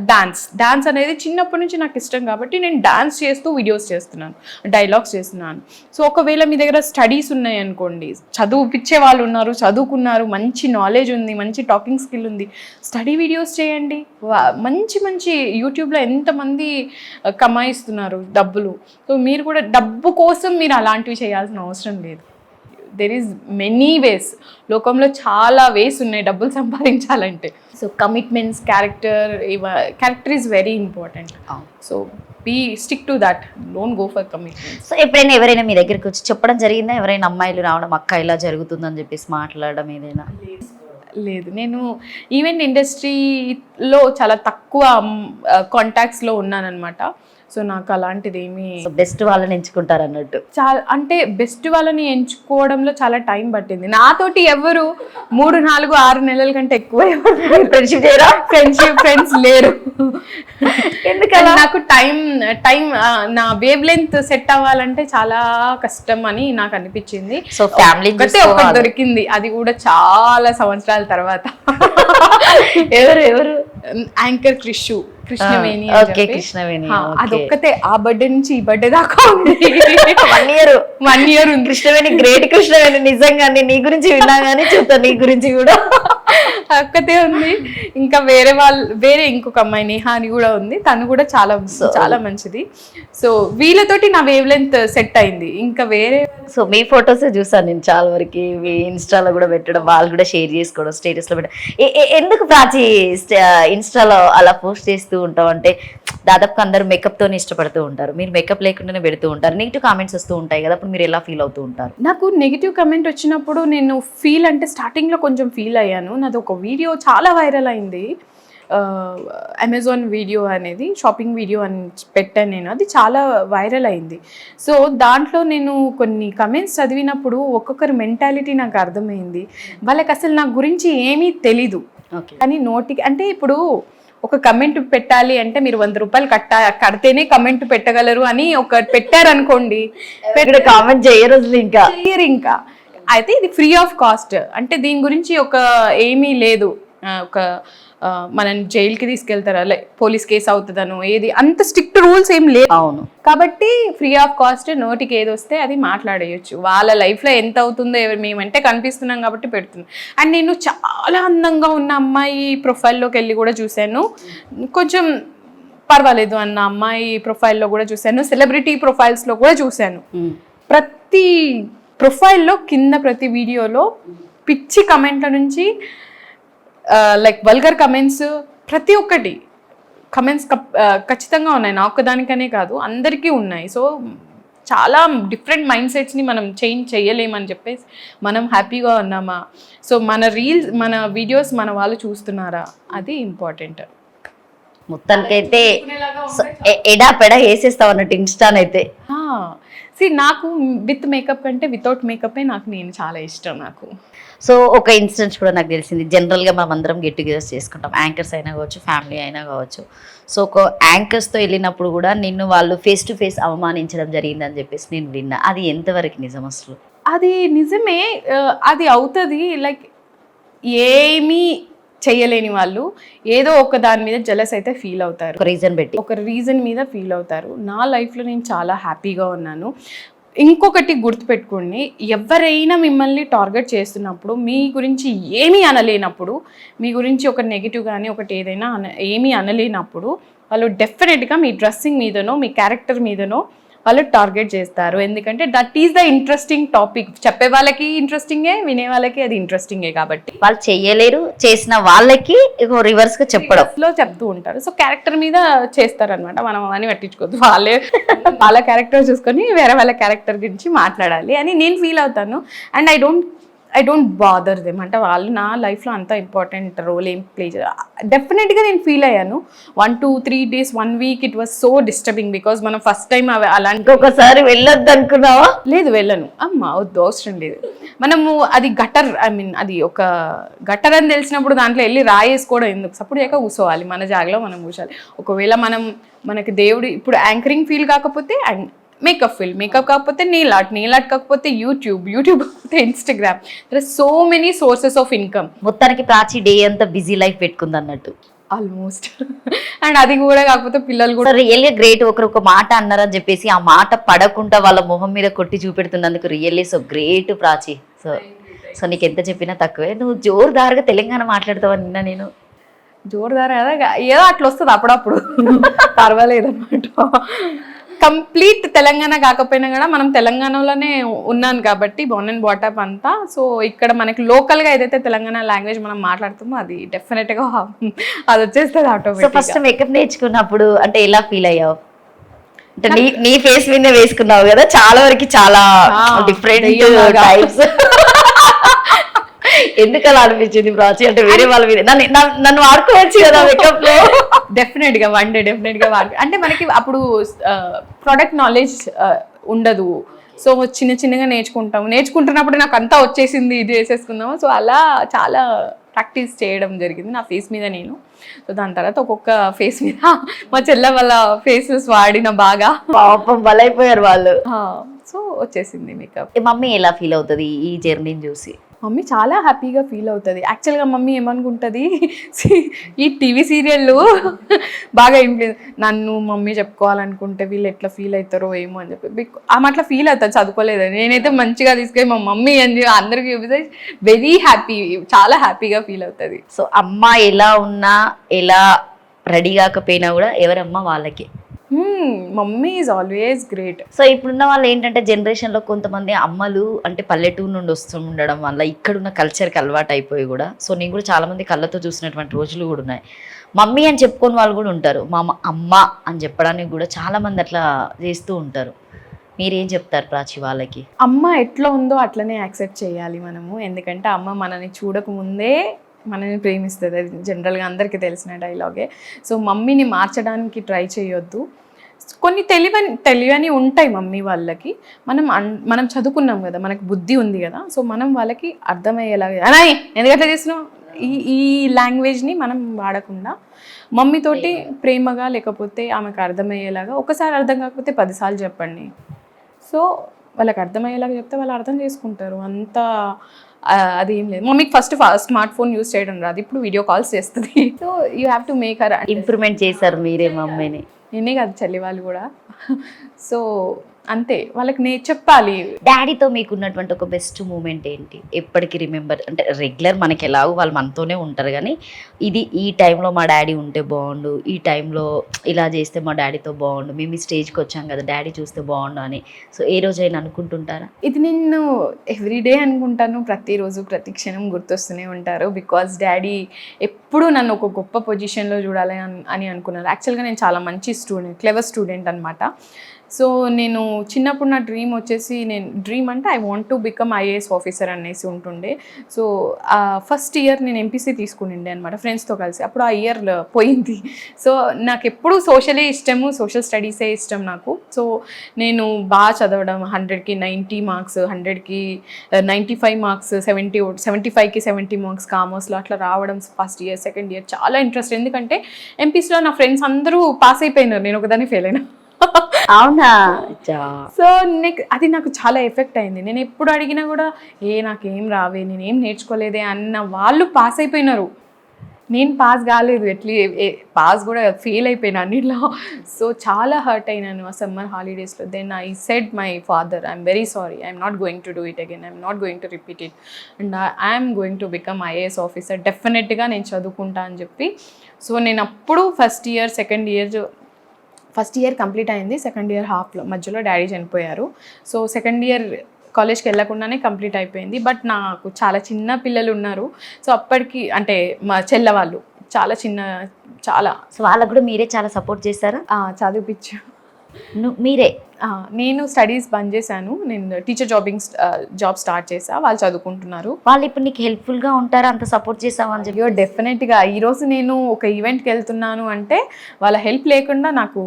డాన్స్ అనేది చిన్నప్పటి నుంచి నాకు ఇష్టం కాబట్టి నేను డాన్స్ చేస్తూ వీడియోస్ చేస్తున్నాను, డైలాగ్స్ చేస్తున్నాను. సో ఒకవేళ మీ దగ్గర స్టడీస్ ఉన్నాయి అనుకోండి, చదువుపిచ్చే వాళ్ళు ఉన్నారు, చదువుకున్నారు, మంచి నాలెడ్జ్ ఉంది, మంచి టాకింగ్ స్కిల్ ఉంది, స్టడీ వీడియోస్ చేయండి. మంచి యూట్యూబ్లో ఎంతమంది కమాయిస్తున్నారు డబ్బులు. సో మీరు కూడా డబ్బు కోసం మీరు అలాంటివి చేయాల్సిన అవసరం లేదు. దెర్ ఈజ్ మెనీ వేస్, లోకంలో చాలా వేస్ ఉన్నాయి డబ్బులు సంపాదించాలంటే. So commitments, character is very important. So stick to that, don't go for commitments. So ఎప్పుడైనా ఎవరైనా మీ దగ్గరికి వచ్చి చెప్పడం జరిగిందా, ఎవరైనా అమ్మాయిలు రావడం, అక్క ఇలా జరుగుతుందని చెప్పేసి మాట్లాడడం ఏదైనా? లేదు, నేను ఈవెంట్ ఇండస్ట్రీలో చాలా తక్కువ కాంటాక్ట్స్లో ఉన్నానన్నమాట. సో నాకు అలాంటిది ఏమీ బెస్ట్ వాళ్ళని ఎంచుకుంటారు అన్నట్టు. చాలా అంటే బెస్ట్ వాళ్ళని ఎంచుకోవడంలో చాలా టైం పట్టింది. నాతోటి ఎవరు 3, 4, 6 నెలల కంటే ఎక్కువ ఫ్రెండ్షిప్ చేయరా? ఫ్రెండ్స్ లేరు. ఎందుకంటే నాకు టైం నా వేవ్ లెంత్ సెట్ అవ్వాలంటే చాలా కష్టం అని నాకు అనిపించింది. సో ఫ్యామిలీ ఒకటి దొరికింది, అది కూడా చాలా సంవత్సరాల తర్వాత. ఎవరు? యాంకర్ కృష్ణవేణి. ఓకే, కృష్ణవేణి. అదొక్కతే ఆ బర్త్డే నుంచి ఈ బర్త్డే దాకా ఉంది. 1 year ఉంది. కృష్ణవేణి గ్రేట్. కృష్ణవేణి నిజంగా నీ గురించి విన్నా గానీ చూస్తా, నీ గురించి కూడా ఒక్కతే ఉంది. ఇంకా వేరే ఇంకొక అమ్మాయి నేహా అని కూడా ఉంది, తను కూడా చాలా మంచిది. సో వీళ్ళతోటి నా వేవ్ లెంత్ సెట్ అయింది. ఇంకా వేరే సో మీ ఫొటోస్ చూసాను నేను చాలా వరకు, మీ ఇన్స్టాలో కూడా పెట్టడం, వాళ్ళు కూడా షేర్ చేసుకోవడం, స్టేటస్ లో పెట్టడం. ఎందుకు ప్రాచి ఇన్స్టాలో అలా పోస్ట్ చేస్తూ ఉంటాం అంటే, దాదాపు అందరూ మేకప్ తోనే ఇష్టపడుతూ ఉంటారు, మీరు మేకప్ లేకుండానే పెడుతూ ఉంటారు, నెగిటివ్ కామెంట్స్ వస్తూ ఉంటాయి కదా, అప్పుడు మీరు ఎలా ఫీల్ అవుతూ ఉంటారు? నాకు నెగిటివ్ కమెంట్ వచ్చినప్పుడు నేను ఫీల్ అంటే స్టార్టింగ్లో కొంచెం ఫీల్ అయ్యాను. నాది ఒక వీడియో చాలా వైరల్ అయింది, అమెజాన్ వీడియో అనేది, షాపింగ్ వీడియో అని పెట్టాను నేను, అది చాలా వైరల్ అయింది. సో దాంట్లో నేను కొన్ని కమెంట్స్ చదివినప్పుడు ఒక్కొక్కరి మెంటాలిటీ నాకు అర్థమైంది. వాళ్ళకి అసలు నా గురించి ఏమీ తెలీదు, కానీ నోటికి అంటే ఇప్పుడు ఒక కమెంట్ పెట్టాలి అంటే మీరు 100 రూపాయలు కడితేనే కమెంట్ పెట్టగలరు అని ఒక పెట్టారనుకోండి, కామెంట్ చేయరు ఇంకా అయితే ఇది ఫ్రీ ఆఫ్ కాస్ట్. అంటే దీని గురించి ఒక ఏమీ లేదు, ఒక మనం జైలుకి తీసుకెళ్తారా, పోలీస్ కేసు అవుతుందను, ఏది అంత స్ట్రిక్ట్ రూల్స్ ఏం లేవు. అవును, కాబట్టి ఫ్రీ ఆఫ్ కాస్ట్, నోటికి ఏది వస్తే అది మాట్లాడేయచ్చు. వాళ్ళ లైఫ్లో ఎంత అవుతుందో మేమంటే కనిపిస్తున్నాం కాబట్టి పెడుతున్నాం. అండ్ నేను చాలా అందంగా ఉన్న అమ్మాయి ప్రొఫైల్లోకి వెళ్ళి కూడా చూశాను, కొంచెం పర్వాలేదు అన్న అమ్మాయి ప్రొఫైల్లో కూడా చూశాను, సెలబ్రిటీ ప్రొఫైల్స్లో కూడా చూశాను. ప్రతి ప్రొఫైల్లో కింద ప్రతి వీడియోలో పిచ్చి కమెంట్ల నుంచి లైక్ వల్గర్ కమెంట్స్, ప్రతి ఒక్కటి కమెంట్స్ ఖచ్చితంగా ఉన్నాయి. నా ఒక్కదానికనే కాదు, అందరికీ ఉన్నాయి. సో చాలా డిఫరెంట్ మైండ్ సెట్స్ని మనం చేంజ్ చేయలేమని చెప్పేసి మనం హ్యాపీగా ఉన్నామా, సో మన రీల్స్ మన వీడియోస్ మన వాళ్ళు చూస్తున్నారా, అది ఇంపార్టెంట్. మొత్తానికైతే ఎడా పెడా వేసేస్తావు అన్నట్టు ఇన్స్టానైతే. నాకు విత్ మేకప్ కంటే వితౌట్ మేకప్ నేను చాలా ఇష్టం నాకు. సో ఒక ఇన్సిడెంట్ కూడా నాకు తెలిసింది, జనరల్గా మనం అందరం గెట్ టుగెదర్స్ చేసుకుంటాం, యాంకర్స్ అయినా కావచ్చు, ఫ్యామిలీ అయినా కావచ్చు. సో ఒక యాంకర్స్తో వెళ్ళినప్పుడు కూడా నిన్ను వాళ్ళు ఫేస్ టు ఫేస్ అవమానించడం జరిగిందని చెప్పేసి నేను విన్నా, అది ఎంతవరకు నిజం అసలు? అది నిజమే, అది అవుతుంది. లైక్ ఏమీ చేయలేని వాళ్ళు ఏదో ఒక దాని మీద జెలస్ అయితే ఫీల్ అవుతారు, ఒక రీజన్ మీద ఫీల్ అవుతారు. నా లైఫ్లో నేను చాలా హ్యాపీగా ఉన్నాను. ఇంకొకటి గుర్తుపెట్టుకోండి, ఎవరైనా మిమ్మల్ని టార్గెట్ చేస్తున్నప్పుడు, మీ గురించి ఏమీ అనలేనప్పుడు, మీ గురించి ఒక నెగిటివ్ కానీ ఒకటి ఏదైనా ఏమీ అనలేనప్పుడు, వాళ్ళు డెఫినెట్గా మీ డ్రెస్సింగ్ మీదనో మీ క్యారెక్టర్ మీదనో వాళ్ళు టార్గెట్ చేస్తారు. ఎందుకంటే that is the interesting topic. చెప్పే వాళ్ళకి ఇంట్రెస్టింగే, వినే వాళ్ళకి అది ఇంట్రెస్టింగే. కాబట్టి వాళ్ళు చెయ్యలేరు, చేసిన వాళ్ళకి రివర్స్ గా చెప్పడంలో చెప్తూ ఉంటారు. సో క్యారెక్టర్ మీద చేస్తారనమాట, మనం అవన్నీ పట్టించుకోవద్దు. వాళ్ళ క్యారెక్టర్ చూసుకొని వేరే వాళ్ళ క్యారెక్టర్ గురించి మాట్లాడాలి అని నేను ఫీల్ అవుతాను. And I don't bother them. అంటే వాళ్ళు నా లైఫ్లో అంత ఇంపార్టెంట్ రోల్ ఏం ప్లే చేయాలి. డెఫినెట్గా నేను ఫీల్ అయ్యాను. 1, 2, 3 days, 1 week it was so disturbing. Because మనం ఫస్ట్ టైం అలాంటి ఒకసారి వెళ్ళొద్దు అనుకున్నావా? లేదు, వెళ్ళను అమ్మా, వద్దు, అవసరం లేదు. మనము అది గటర్, అది ఒక గటర్ అని తెలిసినప్పుడు దాంట్లో వెళ్ళి రాయేసుకోవడం ఎందుకు, సపోర్ట్ చేయక కూర్చోవాలి, మన జాగలో మనం కూర్చోవాలి. ఒకవేళ మనకి దేవుడు ఇప్పుడు యాంకరింగ్ ఫీల్ కాకపోతే మేకప్ ఫీల్డ్, మేకప్ కాకపోతే నీల్ ఆర్ట్ కాకపోతే యూట్యూబ్ కాకపోతే Instagram, there are so many sources of income. మొత్తానికి ప్రాచి డే అంతా బిజీ లైఫ్ పెట్టుకుంది అన్నట్టు ఆల్మోస్ట్. అండ్ అది కూడా కాకపోతే పిల్లలు కూడా రియల్లీ గ్రేట్. ఒక మాట అన్నారని చెప్పేసి ఆ మాట పడకుండా వాళ్ళ మొహం మీద కొట్టి చూపెడుతున్నందుకు really so great Prachi. So నీకు ఎంత చెప్పినా తక్కువే. నువ్వు జోరుదారుగా తెలంగాణ మాట్లాడతావని నిన్న నేను. జోరుదారు ఏదో అట్లా వస్తుంది అప్పుడప్పుడు, పర్వాలేదు అన్నమాట. కంప్లీట్ తెలంగాణ కాకపోయినా కూడా మనం తెలంగాణలోనే ఉన్నాను కాబట్టి బోర్న్ అండ్ బాటప్ అంతా. సో ఇక్కడ మనకి లోకల్గా ఏదైతే తెలంగాణ లాంగ్వేజ్ మనం మాట్లాడుతామో అది డెఫినెట్గా అది వచ్చేస్తుంది ఆటోమేటిక్. సో ఫస్ట్ మేకప్ నేర్చుకున్నప్పుడు అంటే ఎలా ఫీల్ అయ్యావు? అంటే నీ ఫేస్ మీద వేసుకున్నావు కదా, చాలా వరకు చాలా డిఫరెంట్ టైప్స్. ఎందుకు అలా అనిపించింది ప్రాచి? అంటే వేరే వాళ్ళ మీద నన్ను వాడుకోవచ్చు కదా మేకప్ లో. డెఫినెట్ గా వన్ డే డెఫినెట్ గా అంటే మనకి అప్పుడు ప్రొడక్ట్ నాలెడ్జ్ ఉండదు. సో చిన్నగా నేర్చుకుంటున్నప్పుడు నాకు అంతా వచ్చేసింది, ఇది చేసేసుకుందాము. సో అలా చాలా ప్రాక్టీస్ చేయడం జరిగింది నా ఫేస్ మీద నేను. సో దాని తర్వాత ఒక్కొక్క ఫేస్ మీద మా చెల్ల వాళ్ళ ఫేసెస్ వాడిన బాగా పాపం బలైపోయారు వాళ్ళు. సో వచ్చేసింది మేకప్. మమ్మీ ఎలా ఫీల్ అవుతుంది ఈ జర్నీని చూసి? మమ్మీ చాలా హ్యాపీగా ఫీల్ అవుతుంది. యాక్చువల్గా మమ్మీ ఏమనుకుంటుంది, ఈ టీవీ సీరియళ్ళు బాగా ఇన్ఫ్లుయెన్స్, నన్ను మమ్మీ చెప్పుకోవాలనుకుంటే వీళ్ళు ఎట్లా ఫీల్ అవుతారో ఏమో అని చెప్పి ఆమె అట్లా ఫీల్ అవుతుంది చదువుకోలేదు. నేనైతే మంచిగా తీసుకొని మా మమ్మీ అని అందరికీ చూపిస్తే వెరీ హ్యాపీ, చాలా హ్యాపీగా ఫీల్ అవుతుంది. సో అమ్మ ఎలా ఉన్నా, ఎలా రెడీ కాకపోయినా కూడా ఎవరమ్మ వాళ్ళకి. Mummy is always great. So ఇప్పుడున్న వాళ్ళు ఏంటంటే జనరేషన్లో కొంతమంది అమ్మలు అంటే పల్లెటూరు నుండి వస్తూ ఉండడం వల్ల ఇక్కడున్న కల్చర్కి అలవాటు అయిపోయి కూడా, సో నేను కూడా చాలామంది కళ్ళతో చూసినటువంటి రోజులు కూడా ఉన్నాయి. మమ్మీ అని చెప్పుకొని వాళ్ళు కూడా ఉంటారు, మా అమ్మ అని చెప్పడానికి కూడా చాలామంది అట్లా చేస్తూ ఉంటారు. మీరేం చెప్తారు ప్రాచి వాళ్ళకి? అమ్మ ఎట్లా ఉందో అట్లనే యాక్సెప్ట్ చేయాలి మనము. ఎందుకంటే అమ్మ మనని చూడకముందే మనని ప్రేమిస్తుంది. అది జనరల్గా అందరికీ తెలిసిన డైలాగే. సో మమ్మీని మార్చడానికి ట్రై చేయొద్దు. కొన్ని తెలియని ఉంటాయి మమ్మీ వాళ్ళకి. మనం చదువుకున్నాం కదా, మనకు బుద్ధి ఉంది కదా. సో మనం వాళ్ళకి అర్థమయ్యేలాగా, అనాయ్ ఎందుకట్లా చేస్తున్నావు, ఈ లాంగ్వేజ్ని మనం వాడకుండా మమ్మీతోటి ప్రేమగా, లేకపోతే ఆమెకు అర్థమయ్యేలాగా, ఒకసారి అర్థం కాకపోతే 10 సార్లు చెప్పండి. సో వాళ్ళకి అర్థమయ్యేలాగా చెప్తే వాళ్ళు అర్థం చేసుకుంటారు. అంతా అదేం లేదు. మమ్మీకి ఫస్ట్ స్మార్ట్ ఫోన్ యూస్ చేయడం రాదు, ఇప్పుడు వీడియో కాల్స్ చేస్తుంది. So you have to make her. Improvement చేశారు మీరే మమ్మీని. నేనే కాదు, చెల్లి వాళ్ళు కూడా. సో అంతే, వాళ్ళకి చెప్పాలి. డాడీతో మీకు ఉన్నటువంటి ఒక బెస్ట్ మూమెంట్ ఏంటి ఎప్పటికీ రిమెంబర్? అంటే రెగ్యులర్ మనకి ఎలాగో వాళ్ళు మనతోనే ఉంటారు, కానీ ఇది ఈ టైంలో మా డాడీ ఉంటే బాగుండు, ఈ టైంలో ఇలా చేస్తే మా డాడీతో బాగుండు, మేము ఈ స్టేజ్కి వచ్చాం కదా డాడీ చూస్తే బాగుండు అని. సో ఏ రోజైనా అనుకుంటుంటారా? ఇది నేను ఎవ్రీడే అనుకుంటాను, ప్రతిరోజు ప్రతి క్షణం గుర్తొస్తూనే ఉంటారు. బికాజ్ డాడీ ఎప్పుడు నన్ను ఒక గొప్ప పొజిషన్లో చూడాలి అని అనుకున్నారు. యాక్చువల్గా నేను చాలా మంచి స్టూడెంట్, క్లెవర్ స్టూడెంట్ అనమాట. సో నేను చిన్నప్పుడు నా డ్రీమ్ వచ్చేసి, డ్రీమ్ అంటే I want to become IAS officer అనేసి ఉంటుండే. సో ఫస్ట్ ఇయర్ నేను ఎంపీసీ తీసుకునిండే అనమాట ఫ్రెండ్స్తో కలిసి. అప్పుడు ఆ ఇయర్ పోయింది. సో నాకు ఎప్పుడు సోషలే ఇష్టము, సోషల్ స్టడీసే ఇష్టం నాకు. సో నేను బాగా చదవడం, 100కి 90 మార్క్స్, 100కి 95 మార్క్స్, 75కి 70 మార్క్స్ కామర్స్లో అట్లా రావడం ఫస్ట్ ఇయర్. సెకండ్ ఇయర్ చాలా ఇంట్రెస్ట్, ఎందుకంటే ఎంపీసీలో నా ఫ్రెండ్స్ అందరూ పాస్ అయిపోయినారు, నేను ఒకదాన్ని ఫెయిల్ అయినా. అవునా? సో అది నాకు చాలా ఎఫెక్ట్ అయింది. నేను ఎప్పుడు అడిగినా కూడా నాకేం రావే, నేనేం నేర్చుకోలేదే అన్న వాళ్ళు పాస్ అయిపోయినారు, నేను పాస్ కాలేదు. పాస్ కూడా ఫెయిల్ అయిపోయినా అన్నిట్లో. సో చాలా హర్ట్ అయినాను ఆ సమ్మర్ హాలిడేస్లో. Then I said my father, I'm very sorry, I'm not going to do it again, I'm not going to repeat it, and I'm going to become IAS officer, డెఫినెట్గా నేను చదువుకుంటా అని చెప్పి. So నేను అప్పుడు ఫస్ట్ ఇయర్ కంప్లీట్ అయింది, second year హాఫ్లో మధ్యలో డాడీ చనిపోయారు. సో సెకండ్ ఇయర్ కాలేజ్కి వెళ్ళకుండానే కంప్లీట్ అయిపోయింది. బట్ నాకు చాలా చిన్న పిల్లలు ఉన్నారు. సో అప్పటికి అంటే మా చెల్ల వాళ్ళు చాలా సో వాళ్ళకు కూడా మీరే చాలా సపోర్ట్ చేశారా? చదివిపించు మీరే? నేను స్టడీస్ బంద్ చేశాను, నేను టీచర్ జాబ్ స్టార్ట్ చేసా, వాళ్ళు చదువుకుంటున్నారు. వాళ్ళు ఇప్పుడు నీకు హెల్ప్ఫుల్గా ఉంటారా అంత సపోర్ట్ చేసామని చెప్పి? డెఫినెట్గా. ఈరోజు నేను ఒక ఈవెంట్కి వెళ్తున్నాను అంటే వాళ్ళ హెల్ప్ లేకుండా నాకు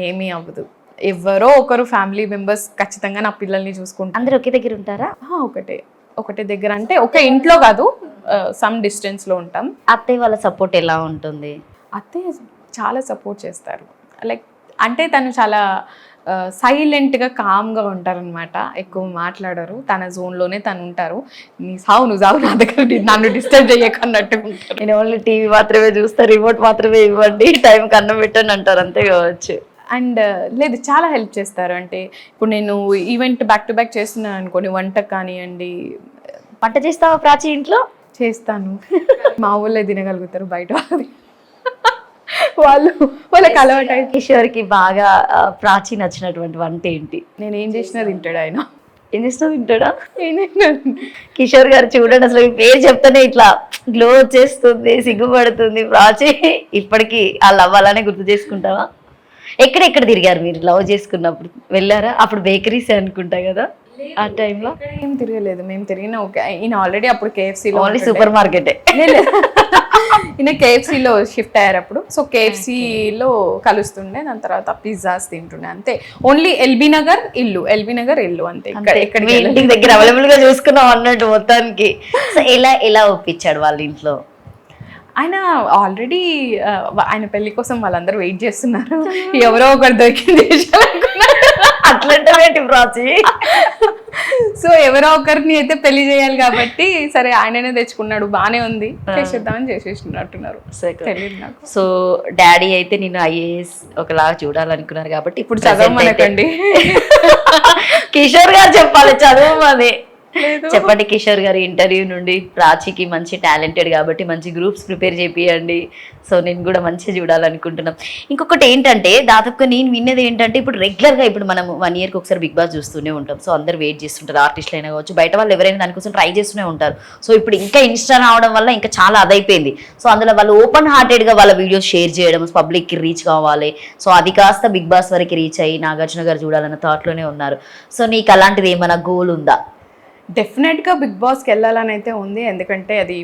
ఏమీ అవ్వదు. ఎవరో ఒకరు ఫ్యామిలీ మెంబర్స్ ఖచ్చితంగా నా పిల్లల్ని చూసుకుంటారు. అందరు ఒకే దగ్గర ఉంటారా? ఒకటే దగ్గర అంటే ఒక ఇంట్లో కాదు, సమ్ డిస్టెన్స్లో ఉంటాం. అత్తయ్య వాళ్ళ సపోర్ట్ ఎలా ఉంటుంది? అత్తయ్య చాలా సపోర్ట్ చేస్తారు. లైక్ అంటే తను చాలా సైలెంట్గా కామ్గా ఉంటారనమాట, ఎక్కువ మాట్లాడరు, తన జోన్లోనే తను ఉంటారు. నువ్వు సావు నా దగ్గర నన్ను డిస్టర్బ్ చేయకన్నట్టు ఉంటారు. నేను ఓన్లీ టీవీ మాత్రమే చూస్తా, రిమోట్ మాత్రమే ఇవ్వండి, టైంకి అన్నం పెట్టండి అంటారు, అంతే కావచ్చు. అండ్ లేదు, చాలా హెల్ప్ చేస్తారు. అంటే ఇప్పుడు నేను ఈవెంట్ బ్యాక్ టు బ్యాక్ చేస్తున్నాను అనుకోండి, వంట కానివ్వండి. వంట చేస్తావా ప్రాచి ఇంట్లో? చేస్తాను. మా ఊళ్ళో తినగలుగుతారు, బయట వాళ్ళకి అలవాటు. కిషోర్కి బాగా ప్రాచి నచ్చినటువంటి వంట ఏంటి? నేను ఏం చేసినా తింటాడు ఆయన. ఏం చేసినా తింటాడా? కిషోర్ గారు చూడండి, అసలు ఈ పేరు చెప్తానే ఇట్లా గ్లో వచ్చేస్తుంది, సిగ్గుపడుతుంది ప్రాచి. ఇప్పటికీ ఆ లవ్ అలానే గుర్తు చేసుకుంటావా? ఎక్కడెక్కడ తిరిగారు మీరు లవ్ చేసుకున్నప్పుడు? వెళ్ళారా? అప్పుడు బేకరీస్ అనుకుంటా కదా. ఆ టైంలో? ఏం తిరగలేదు, మేము తిరిగిన ఈయన ఆల్రెడీ అప్పుడు కేఎఫ్సీలో ఓన్లీ సూపర్ మార్కెటే. ఈయన కేఎఫ్సీలో షిఫ్ట్ అయ్యారు అప్పుడు. సో కేఎఫ్సీలో కలుస్తుండే, దాని తర్వాత పిజ్జాస్ తింటుండే అంతే. ఓన్లీ ఎల్బీ నగర్ ఇల్లు అంతే. మీ ఇంటికి దగ్గర అవైలబుల్ గా చూసుకున్నాం అన్నట్టు మొత్తానికి. సో ఎలా ఒప్పించాడు వాళ్ళ ఇంట్లో? ఆయన ఆల్రెడీ ఆయన పెళ్లి కోసం వాళ్ళందరూ వెయిట్ చేస్తున్నారు. ఎవరో ఒకరు దొరికింది అట్లాంటి ప్రాచి. సో ఎవరో ఒకరిని అయితే పెళ్లి చేయాలి కాబట్టి సరే ఆయననే తెచ్చుకున్నాడు, బానే ఉంది, చేసేద్దామని చేసేసినట్టున్నారు. తెలియదు నాకు. సో డాడీ అయితే నేను ఐఏఎస్ ఒకలాగా చూడాలనుకున్నారు కాబట్టి ఇప్పుడు చదవమనకండి. కిషోర్ గారు చెప్పాలి చదవమని. చెప్పండి కిషోర్ గారి ఇంటర్వ్యూ నుండి ప్రాచికి మంచి టాలెంటెడ్ కాబట్టి మంచి గ్రూప్స్ ప్రిపేర్ చేపియండి. సో నేను కూడా మంచిగా చూడాలనుకుంటున్నాం. ఇంకొకటి ఏంటంటే దాదాపుగా నేను విన్నది ఏంటంటే ఇప్పుడు రెగ్యులర్గా ఇప్పుడు మనం 1 yearకి ఒకసారి బిగ్ బాస్ చూస్తూనే ఉంటాం. సో అందరు వెయిట్ చేస్తుంటారు, ఆర్టిస్టులు అయినా కావచ్చు, బయట వాళ్ళు ఎవరైనా దానికోసం ట్రై చేస్తూనే ఉంటారు. సో ఇప్పుడు ఇంకా ఇన్స్టా రావడం వల్ల ఇంకా చాలా అదైపోయింది. సో అందులో వాళ్ళు ఓపెన్ హార్టెడ్గా వాళ్ళ వీడియోస్ షేర్ చేయడం, పబ్లిక్కి రీచ్ కావాలి. సో అది కాస్త బిగ్ బాస్ వరకు రీచ్ అయ్యి నాగార్జున గారు చూడాలన్న థాట్లోనే ఉన్నారు. సో నీకు అలాంటిది ఏమైనా గోల్ ఉందా? డెఫినెట్గా బిగ్ బాస్కి వెళ్ళాలని అయితే ఉంది, ఎందుకంటే అది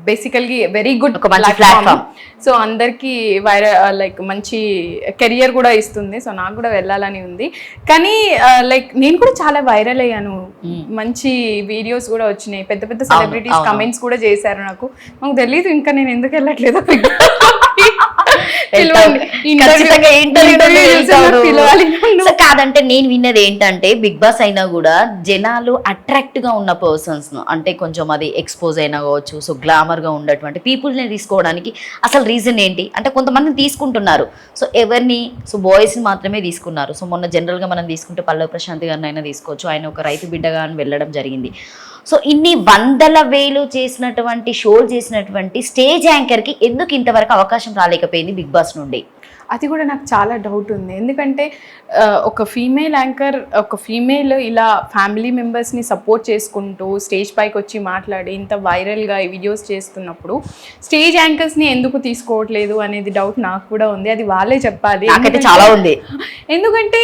బేసికల్గా వెరీ గుడ్ ప్లాట్ఫామ్. సో అందరికీ లైక్ మంచి కెరియర్ కూడా ఇస్తుంది. సో నాకు కూడా వెళ్ళాలని ఉంది. కానీ లైక్ నేను కూడా చాలా వైరల్ అయ్యాను, మంచి వీడియోస్ కూడా వచ్చినాయి, పెద్ద పెద్ద సెలబ్రిటీస్ కమెంట్స్ కూడా చేశారు. నాకు తెలియదు ఇంకా నేను ఎందుకు వెళ్ళట్లేదు. కాదంటే నేను విన్నది ఏంటంటే బిగ్ బాస్ అయినా కూడా జనాలు అట్రాక్ట్ గా ఉన్న పర్సన్స్, అంటే కొంచెం అది ఎక్స్పోజ్ అయినా కావచ్చు, సో గ్లామర్ గా ఉన్నటువంటి పీపుల్ ని తీసుకోవడానికి అసలు రీజన్ ఏంటి అంటే కొంతమంది తీసుకుంటున్నారు. సో ఎవరిని, సో బాయ్స్ మాత్రమే తీసుకున్నారు. సో మొన్న జనరల్ గా మనం తీసుకుంటే పల్లవి ప్రశాంత్ గారిని అయినా తీసుకోవచ్చు, ఆయన ఒక రైతు బిడ్డగా అని వెళ్ళడం జరిగింది. సో ఇన్ని 100,000 చేసినటువంటి షోలు చేసినటువంటి స్టేజ్ యాంకర్కి ఎందుకు ఇంతవరకు అవకాశం రాలేకపోయింది బిగ్ బాస్ నుండి? అది కూడా నాకు చాలా డౌట్ ఉంది. ఎందుకంటే ఒక ఫీమేల్ యాంకర్, ఒక ఫీమేల్ ఇలా ఫ్యామిలీ మెంబర్స్ని సపోర్ట్ చేసుకుంటూ స్టేజ్ పైకి వచ్చి మాట్లాడి ఇంత వైరల్గా వీడియోస్ చేస్తున్నప్పుడు స్టేజ్ యాంకర్స్ని ఎందుకు తీసుకోవట్లేదు అనేది డౌట్ నాకు కూడా ఉంది. అది వాళ్ళే చెప్పాలి. నాకైతే చాలా ఉంది. ఎందుకంటే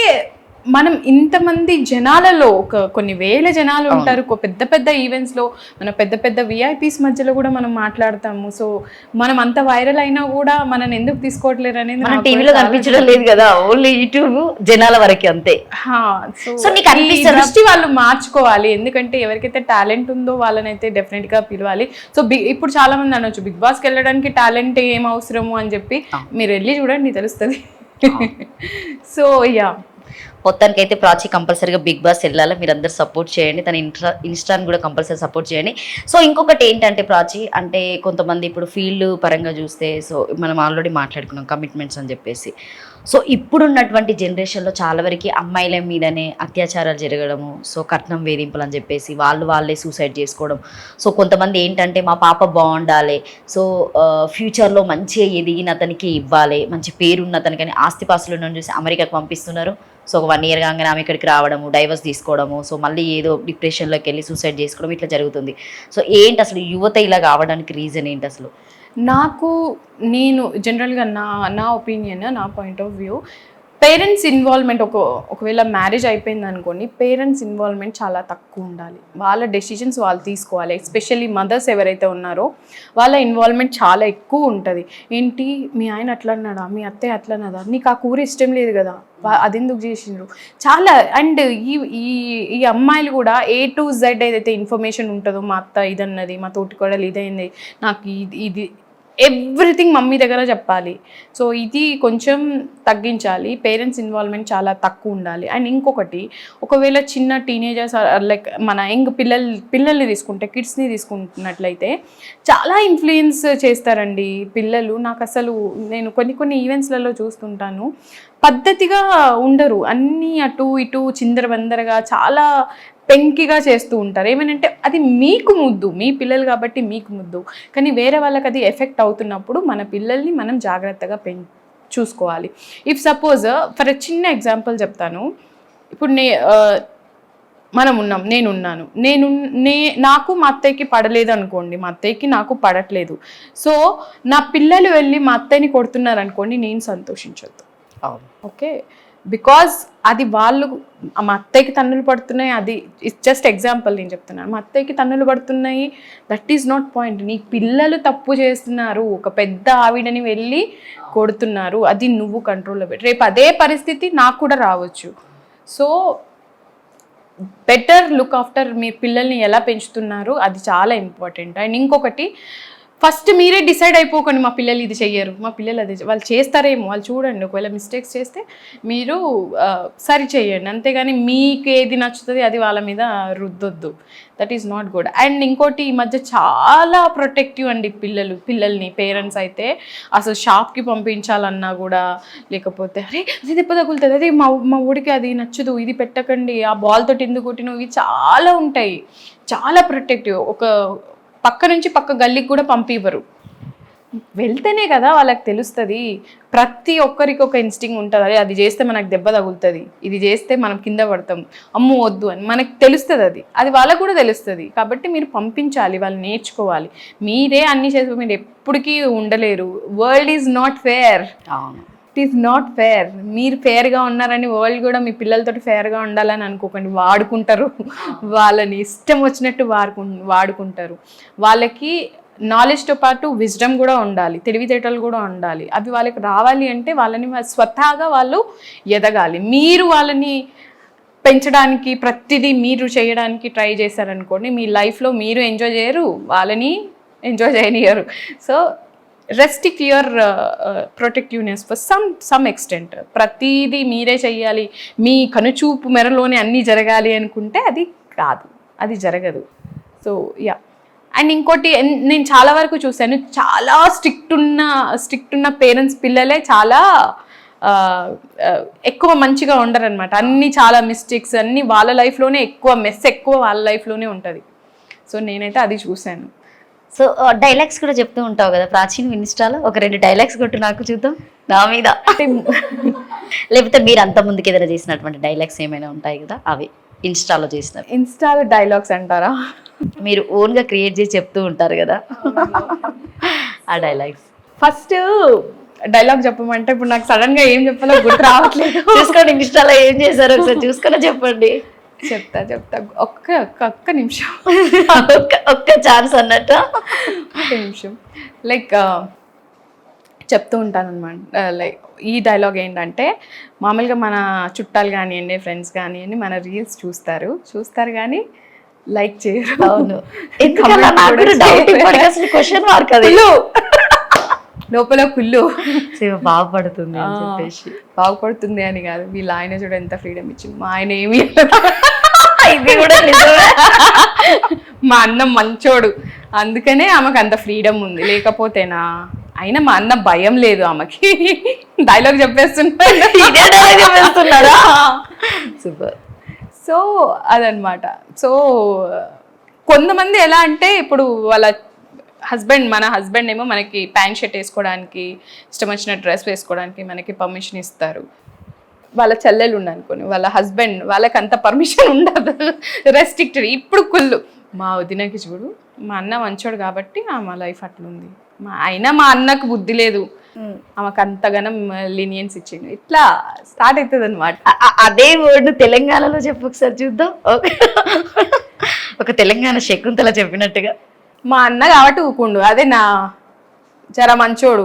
మనం ఇంతమంది జనాలలో కొన్ని వేల జనాలు ఉంటారు, పెద్ద పెద్ద ఈవెంట్స్లో మన పెద్ద పెద్ద విఐపీస్ మధ్యలో కూడా మనం మాట్లాడతాము. సో మనం అంత వైరల్ అయినా కూడా మనని ఎందుకు తీసుకోవట్లేరు అనేది మన టీవీలో కనిపించడం లేదు కదా, ఓన్లీ యూట్యూబ్ జనాల వరకు అంతే. సో దృష్టి వాళ్ళు మార్చుకోవాలి. ఎందుకంటే ఎవరికైతే టాలెంట్ ఉందో వాళ్ళనైతే డెఫినెట్ గా పిలవాలి. సో ఇప్పుడు చాలా మంది అనొచ్చు బిగ్ బాస్కి వెళ్ళడానికి టాలెంట్ ఏం అవసరము అని చెప్పి, మీరు వెళ్ళి చూడండి తెలుస్తుంది. సో యా, మొత్తానికైతే ప్రాచి కంపల్సరీగా బిగ్ బాస్ వెళ్ళాలి, మీరు అందరు సపోర్ట్ చేయండి, తన ఇన్స్టాని కూడా కంపల్సరీ సపోర్ట్ చేయండి. సో ఇంకొకటి ఏంటంటే ప్రాచి, అంటే కొంతమంది ఇప్పుడు ఫీల్డ్ పరంగా చూస్తే, సో మనం ఆల్రెడీ మాట్లాడుకున్నాం కమిట్మెంట్స్ అని చెప్పేసి. సో ఇప్పుడున్నటువంటి జనరేషన్లో చాలా వరకు అమ్మాయిల మీదనే అత్యాచారాలు జరగడము, సో కట్నం వేధింపులు అని చెప్పేసి వాళ్ళే సూసైడ్ చేసుకోవడం. సో కొంతమంది ఏంటంటే మా పాప బాగుండాలి, సో ఫ్యూచర్లో మంచిగా ఎదిగిన అతనికి ఇవ్వాలి, మంచి పేరున్న అతనికని ఆస్తిపాస్తులు ఉన్న చూసి అమెరికాకు పంపిస్తున్నారు. సో ఒక 1 year కాగానే ఆమె ఇక్కడికి రావడము, డైవర్స్ తీసుకోవడము, సో మళ్ళీ ఏదో డిప్రెషన్లోకి వెళ్ళి సూసైడ్ చేసుకోవడం ఇట్లా జరుగుతుంది. సో ఏంటి అసలు యువత ఇలా కావడానికి రీజన్ ఏంటి అసలు? నేను జనరల్గా నా ఒపీనియన్, నా point of view, parents involvement ఒకవేళ మ్యారేజ్ అయిపోయింది అనుకోండి, పేరెంట్స్ ఇన్వాల్వ్మెంట్ చాలా తక్కువ ఉండాలి. వాళ్ళ డెసిషన్స్ వాళ్ళు తీసుకోవాలి. ఎస్పెషల్లీ మదర్స్ ఎవరైతే ఉన్నారో వాళ్ళ ఇన్వాల్వ్మెంట్ చాలా ఎక్కువ ఉంటుంది. ఏంటి మీ ఆయన అట్లా అన్నాడా, మీ అత్తయ్య అట్లా అన్నదా, నీకు ఆ కూర ఇష్టం లేదు కదా, అది ఎందుకు చేసిండ్రు, చాలా. అండ్ ఈ అమ్మాయిలు కూడా A to Z ఏదైతే ఇన్ఫర్మేషన్ ఉంటుందో, మా అత్త ఇదన్నది, మా తోటికోడలు ఇదైంది, నాకు ఇది ఎవ్రీథింగ్ మమ్మీ దగ్గర చెప్పాలి. సో ఇది కొంచెం తగ్గించాలి. పేరెంట్స్ ఇన్వాల్వ్మెంట్ చాలా తక్కువ ఉండాలి. అండ్ ఇంకొకటి, ఒకవేళ చిన్న టీనేజర్స్ లైక్ మన యంగ్ పిల్లల్ని తీసుకుంటే, కిడ్స్ని తీసుకుంటున్నట్లయితే చాలా ఇన్ఫ్లుయెన్స్ చేస్తారండి పిల్లలు. నాకు అసలు నేను కొన్ని ఈవెంట్స్లలో చూస్తుంటాను, పద్ధతిగా ఉండరు, అన్నీ అటు ఇటు చిందరబందరగా చాలా పెంకిగా చేస్తూ ఉంటారు. ఏమనంటే అది మీకు ముద్దు, మీ పిల్లలు కాబట్టి మీకు ముద్దు, కానీ వేరే వాళ్ళకి అది ఎఫెక్ట్ అవుతున్నప్పుడు మన పిల్లల్ని మనం జాగ్రత్తగా చూసుకోవాలి. ఇఫ్ సపోజ్ ఫర్ చిన్న ఎగ్జాంపుల్ చెప్తాను. ఇప్పుడు నేనున్నాను, నాకు మా అత్తయ్యకి పడలేదు అనుకోండి, మా అత్తయ్యకి నాకు పడట్లేదు. సో నా పిల్లలు వెళ్ళి మా అత్తయ్యని కొడుతున్నారు అనుకోండి, నేను సంతోషించొద్దు. అవును. ఓకే, బికాజ్ అది వాళ్ళు మా అత్తయ్యకి తన్నులు పడుతున్నాయి, అది ఇట్స్ జస్ట్ ఎగ్జాంపుల్ నేను చెప్తున్నాను. మా అత్తయ్యకి తన్నులు పడుతున్నాయి, దట్ ఈస్ నాట్ పాయింట్. నీ పిల్లలు తప్పు చేస్తున్నారు, ఒక పెద్ద ఆవిడని వెళ్ళి కొడుతున్నారు, అది నువ్వు కంట్రోల్లో పెట్టి. రేపు అదే పరిస్థితి నాకు కూడా రావచ్చు. సో బెటర్ లుక్ ఆఫ్టర్ మీ పిల్లల్ని ఎలా పెంచుతున్నారు, అది చాలా ఇంపార్టెంట్. అండ్ ఇంకొకటి, ఫస్ట్ మీరే డిసైడ్ అయిపోకండి మా పిల్లలు ఇది చెయ్యరు, మా పిల్లలు అది వాళ్ళు చేస్తారేమో, వాళ్ళు చూడండి, ఒకవేళ మిస్టేక్స్ చేస్తే మీరు సరి చేయండి, అంతేగాని మీకు ఏది నచ్చుతుంది అది వాళ్ళ మీద రుద్దొద్దు. That is not good. And ఇంకోటి, ఈ మధ్య చాలా ప్రొటెక్టివ్ అండి పిల్లల్ని పేరెంట్స్ అయితే. అసలు షాప్కి పంపించాలన్నా కూడా, లేకపోతే అరే అది దెబ్బ తగులుతుంది, అదే మా ఊడికి అది నచ్చదు, ఇది పెట్టకండి, ఆ బాల్ తోటి ఎందుకు కొట్టినవి, ఇవి చాలా ఉంటాయి, చాలా ప్రొటెక్టివ్. ఒక పక్క నుంచి పక్క గల్లీకి కూడా పంపివ్వరు. వెళ్తేనే కదా వాళ్ళకి తెలుస్తుంది. ప్రతి ఒక్కరికి ఒక ఇన్స్టింగ్ ఉంటుంది, అదే అది చేస్తే మనకు దెబ్బ తగులుతుంది, ఇది చేస్తే మనం కింద పడతాం, అమ్ము వద్దు అని మనకు తెలుస్తుంది. అది వాళ్ళకు కూడా తెలుస్తుంది. కాబట్టి మీరు పంపించాలి, వాళ్ళు నేర్చుకోవాలి. మీరే అన్నీ చేసి మీరు ఎప్పటికీ ఉండలేరు. World is not fair. అవును, ఇట్ ఈస్ నాట్ ఫేర్. మీరు ఫేర్గా ఉన్నారని వరల్డ్ కూడా మీ పిల్లలతో ఫేర్గా ఉండాలని అనుకోకండి. వాడుకుంటారు, వాళ్ళని ఇష్టం వచ్చినట్టు వాడుకుంటారు. వాళ్ళకి నాలెడ్జ్తో పాటు విజ్డమ్ కూడా ఉండాలి, తెలివితేటలు కూడా ఉండాలి. అవి వాళ్ళకి రావాలి అంటే వాళ్ళని స్వతహాగా వాళ్ళు ఎదగాలి. మీరు వాళ్ళని పెంచడానికి ప్రతిదీ మీరు చేయడానికి ట్రై చేశారనుకోండి, మీ లైఫ్లో మీరు ఎంజాయ్ చేయరు, వాళ్ళని ఎంజాయ్ చేయనియరు. So restrict your protectiveness for some extent. ప్రతిదీ మీరే చెయ్యాలి, మీ కనుచూపు మెరలోనే అన్నీ జరగాలి అనుకుంటే అది కాదు, అది జరగదు. So yeah. అండ్ ఇంకోటి, నేను చాలా వరకు చూశాను, చాలా స్ట్రిక్ట్ ఉన్న పేరెంట్స్ పిల్లలే చాలా ఎక్కువ మంచిగా ఉండరు అనమాట. అన్నీ చాలా మిస్టేక్స్, అన్నీ వాళ్ళ లైఫ్లోనే ఎక్కువ మెస్ ఎక్కువ వాళ్ళ లైఫ్లోనే ఉంటుంది. సో నేనైతే అది చూశాను. సో డైలాగ్స్ కూడా చెప్తూ ఉంటావు కదా ప్రాచీన, ఇన్స్టాలో ఒక 2 డైలాగ్స్ కొట్టు నాకు చూద్దాం నా మీద. లేకపోతే మీరు అంత ముందుకు ఏదైనా చేసినటువంటి డైలాగ్స్ ఏమైనా ఉంటాయి కదా, అవి ఇన్స్టాలో చేసినవి. ఇన్స్టాలో డైలాగ్స్ అంటారా? మీరు ఓన్గా క్రియేట్ చేసి చెప్తూ ఉంటారు కదా ఆ డైలాగ్స్. ఫస్ట్ డైలాగ్ చెప్పమంటే ఇప్పుడు నాకు సడన్గా ఏం చెప్పాలో గుర్తు రావట్లేదు. చూసుకోండి, ఇన్స్టాలో ఏం చేశారు ఒకసారి చూసుకొని చెప్పండి. చెప్తా ఒక్క నిమిషం, ఒక్క ఛాన్స్ అన్నట్టు. ఒక్క నిమిషం. లైక్ చెప్తూ ఉంటాను అనమాట. లైక్ ఈ డైలాగ్ ఏంటంటే, మామూలుగా మన చుట్టాలు కానివ్వండి, ఫ్రెండ్స్ కానివ్వండి, మన రీల్స్ చూస్తారు కానీ లైక్ చేయరు. అవును, క్వశ్చన్ మార్క్ అది లోపల కుళ్ళు బాగుపడుతుంది అని చెప్పేసి. బాగుపడుతుంది అని కాదు, వీళ్ళ ఆయన చూడ ఎంత ఫ్రీడమ్ ఇచ్చింది, మా ఆయన ఏమి ఇది కూడా నిజమే. మా అన్న మంచోడు, అందుకనే ఆమెకు అంత ఫ్రీడమ్ ఉంది, లేకపోతేనా. అయినా మా అన్న భయం లేదు ఆమెకి. డైలాగ్ చెప్పేస్తున్నాడా? సూపర్. సో అదనమాట. సో కొంతమంది ఎలా అంటే, ఇప్పుడు వాళ్ళ మన హస్బెండ్ ఏమో మనకి ప్యాంట్ షర్ట్ వేసుకోవడానికి, ఇష్టం వచ్చిన డ్రెస్ వేసుకోవడానికి మనకి పర్మిషన్ ఇస్తారు. వాళ్ళ చెల్లెలు ఉండనుకోని, వాళ్ళ హస్బెండ్ వాళ్ళకి అంత పర్మిషన్ ఉండదు, రెస్ట్రిక్టెడ్. ఇప్పుడు కుళ్ళు. మా వదినకి చూడు, మా అన్న మంచోడు కాబట్టి మా లైఫ్ అట్లుంది, అయినా మా అన్నకు బుద్ధి లేదు, ఆమెకు అంతగానం లీనియన్స్ ఇచ్చిండు, ఇట్లా స్టార్ట్ అవుతుంది అనమాట. అదే వర్డ్ తెలంగాణలో చెప్పు ఒకసారి చూద్దాం. ఒక తెలంగాణ శకుంతల చెప్పినట్టుగా. మా అన్న కాబట్టి ఊకుండు, అదే నా జర మంచోడు,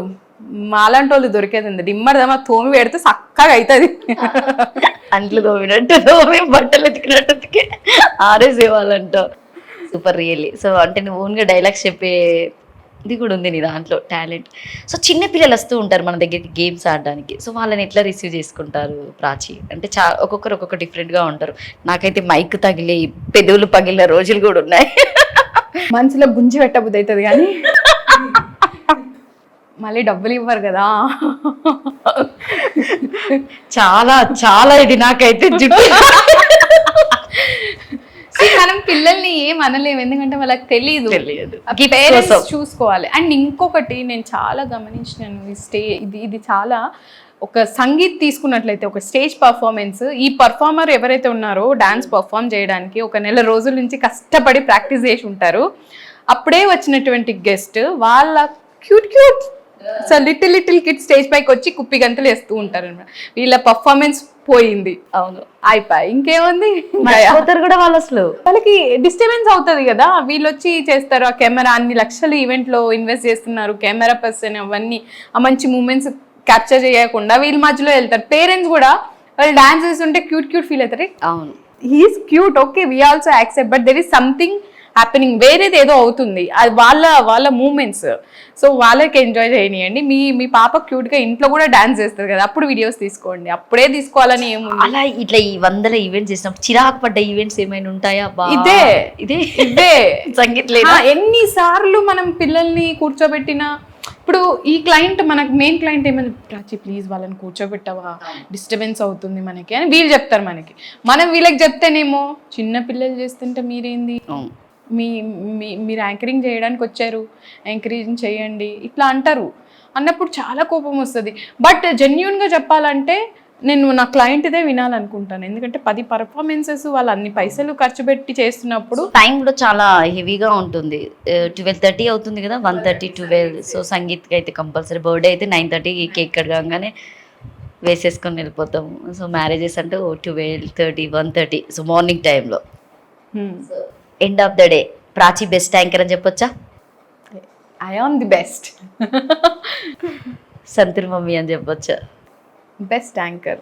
మాలాంటి వాళ్ళు దొరికేది ఉంది, డిమ్మర్దమా తోమి పెడితే చక్కగా అవుతుంది. అంట్లు తోమినట్టు తోమి, బట్టలు ఎతికినట్టు ఆరేసేవాళ్ళంట. Super, really. సో అంటే నువ్వు ఓన్గా డైలాగ్స్ చెప్పే ఇది కూడా ఉంది నీ దాంట్లో, టాలెంట్. సో చిన్న పిల్లలు వస్తూ ఉంటారు మన దగ్గరికి గేమ్స్ ఆడడానికి. సో వాళ్ళని ఎట్లా రిసీవ్ చేసుకుంటారు ప్రాచి? అంటే ఒక్కొక్కరు ఒక్కొక్క డిఫరెంట్గా ఉంటారు. నాకైతే మైక్ తగిలి పెదవులు పగిలిన రోజులు కూడా ఉన్నాయి. మనసులో గుంజి పెట్టబుద్ధి అవుతుంది కానీ మళ్ళీ డబ్బులు ఇవ్వరు కదా. చాలా చాలా ఇది నాకైతే మనం పిల్లల్ని ఏం అనలేము, ఎందుకంటే వాళ్ళకి తెలియదు. పేరెంట్స్ చూసుకోవాలి. అండ్ ఇంకొకటి నేను చాలా గమనించినాను, ఇది చాలా ఒక సంగీత్ తీసుకున్నట్లయితే, ఒక స్టేజ్ పర్ఫార్మెన్స్, ఈ పర్ఫార్మర్ ఎవరైతే ఉన్నారో డాన్స్ పర్ఫామ్ చేయడానికి 1 నెల రోజుల నుంచి కష్టపడి ప్రాక్టీస్ చేసి ఉంటారు. అప్పుడే వచ్చినటువంటి గెస్ట్ వాళ్ళ cute so little kids stage పైకి వచ్చి కుప్పి గంతులు వేస్తూ ఉంటారు అనమాట. వీళ్ళ పర్ఫార్మెన్స్ పోయింది, అవును, అయిపోయి ఇంకేముంది, మర్చిపోతారు కూడా వాళ్ళు అసలు. వాళ్ళకి డిస్టర్బెన్స్ అవుతుంది కదా. వీళ్ళు వచ్చి చేస్తారు, ఆ కెమెరా అన్ని లక్షలు ఈవెంట్ లో ఇన్వెస్ట్ చేస్తున్నారు, కెమెరా పర్సన్ అవన్నీ ఆ మంచి మూమెంట్స్ క్యాప్చర్ చేయకుండా వీళ్ళ మధ్యలో వెళ్తారు. పేరెంట్స్ కూడా వాళ్ళు డాన్స్ చేస్తుంటే క్యూట్ ఫీల్ అవుతారు. అవును, he is cute, okay, we also accept, but there is something happening, వేరేది ఏదో అవుతుంది, అది వాళ్ళ మూమెంట్స్. సో వాళ్ళకి ఎంజాయ్ చేయనియండి. మీ పాప క్యూట్గా ఇంట్లో కూడా డాన్స్ చేస్తారు కదా, అప్పుడు వీడియోస్ తీసుకోండి, అప్పుడే తీసుకోవాలని ఏముంది. అలా ఇట్లా ఈ 100 ఈవెంట్స్ చేసినప్పుడు చిరాకు పడ్డ ఈవెంట్స్ ఏమైనా ఉంటాయా? ఇదే ఇదే సంగీత్ లేదా? ఎన్నిసార్లు మనం పిల్లల్ని కూర్చోబెట్టినా, ఇప్పుడు ఈ క్లయింట్ మనకు మెయిన్ క్లయింట్ ఏమైనా ప్రాచి ప్లీజ్ వాళ్ళని కూర్చోబెట్టవా, డిస్టర్బెన్స్ అవుతుంది మనకి అని వీళ్ళు చెప్తారు మనకి. మనం వీళ్ళకి చెప్తేనేమో చిన్న పిల్లలు చేస్తుంటే మీరేంది, మీరు యాంకరింగ్ చేయడానికి వచ్చారు, యాంకరింగ్ చేయండి ఇట్లా అంటారు. అన్నప్పుడు చాలా కోపం వస్తుంది. బట్ జెన్యున్గా చెప్పాలంటే నేను నా క్లయింట్దే వినాలనుకుంటాను. ఎందుకంటే 10 పర్ఫార్మెన్సెస్ వాళ్ళు అన్ని పైసలు ఖర్చు పెట్టి చేస్తున్నప్పుడు టైం కూడా చాలా హెవీగా ఉంటుంది. 12:30 అవుతుంది కదా, 1:30, 12. సో సంగీత్కి అయితే కంపల్సరీ, బర్త్డే అయితే 9:30 కేక్ కట్ కాగానే వేసేసుకొని వెళ్ళిపోతాము. సో మ్యారేజెస్ అంటే 12:30, 1:30. సో మార్నింగ్ టైంలో. End of the day Prachi best anchor అని చెప్పొచ్చా? I am the best. Santoor mummy అని చెప్పొచ్చా? Best anchor.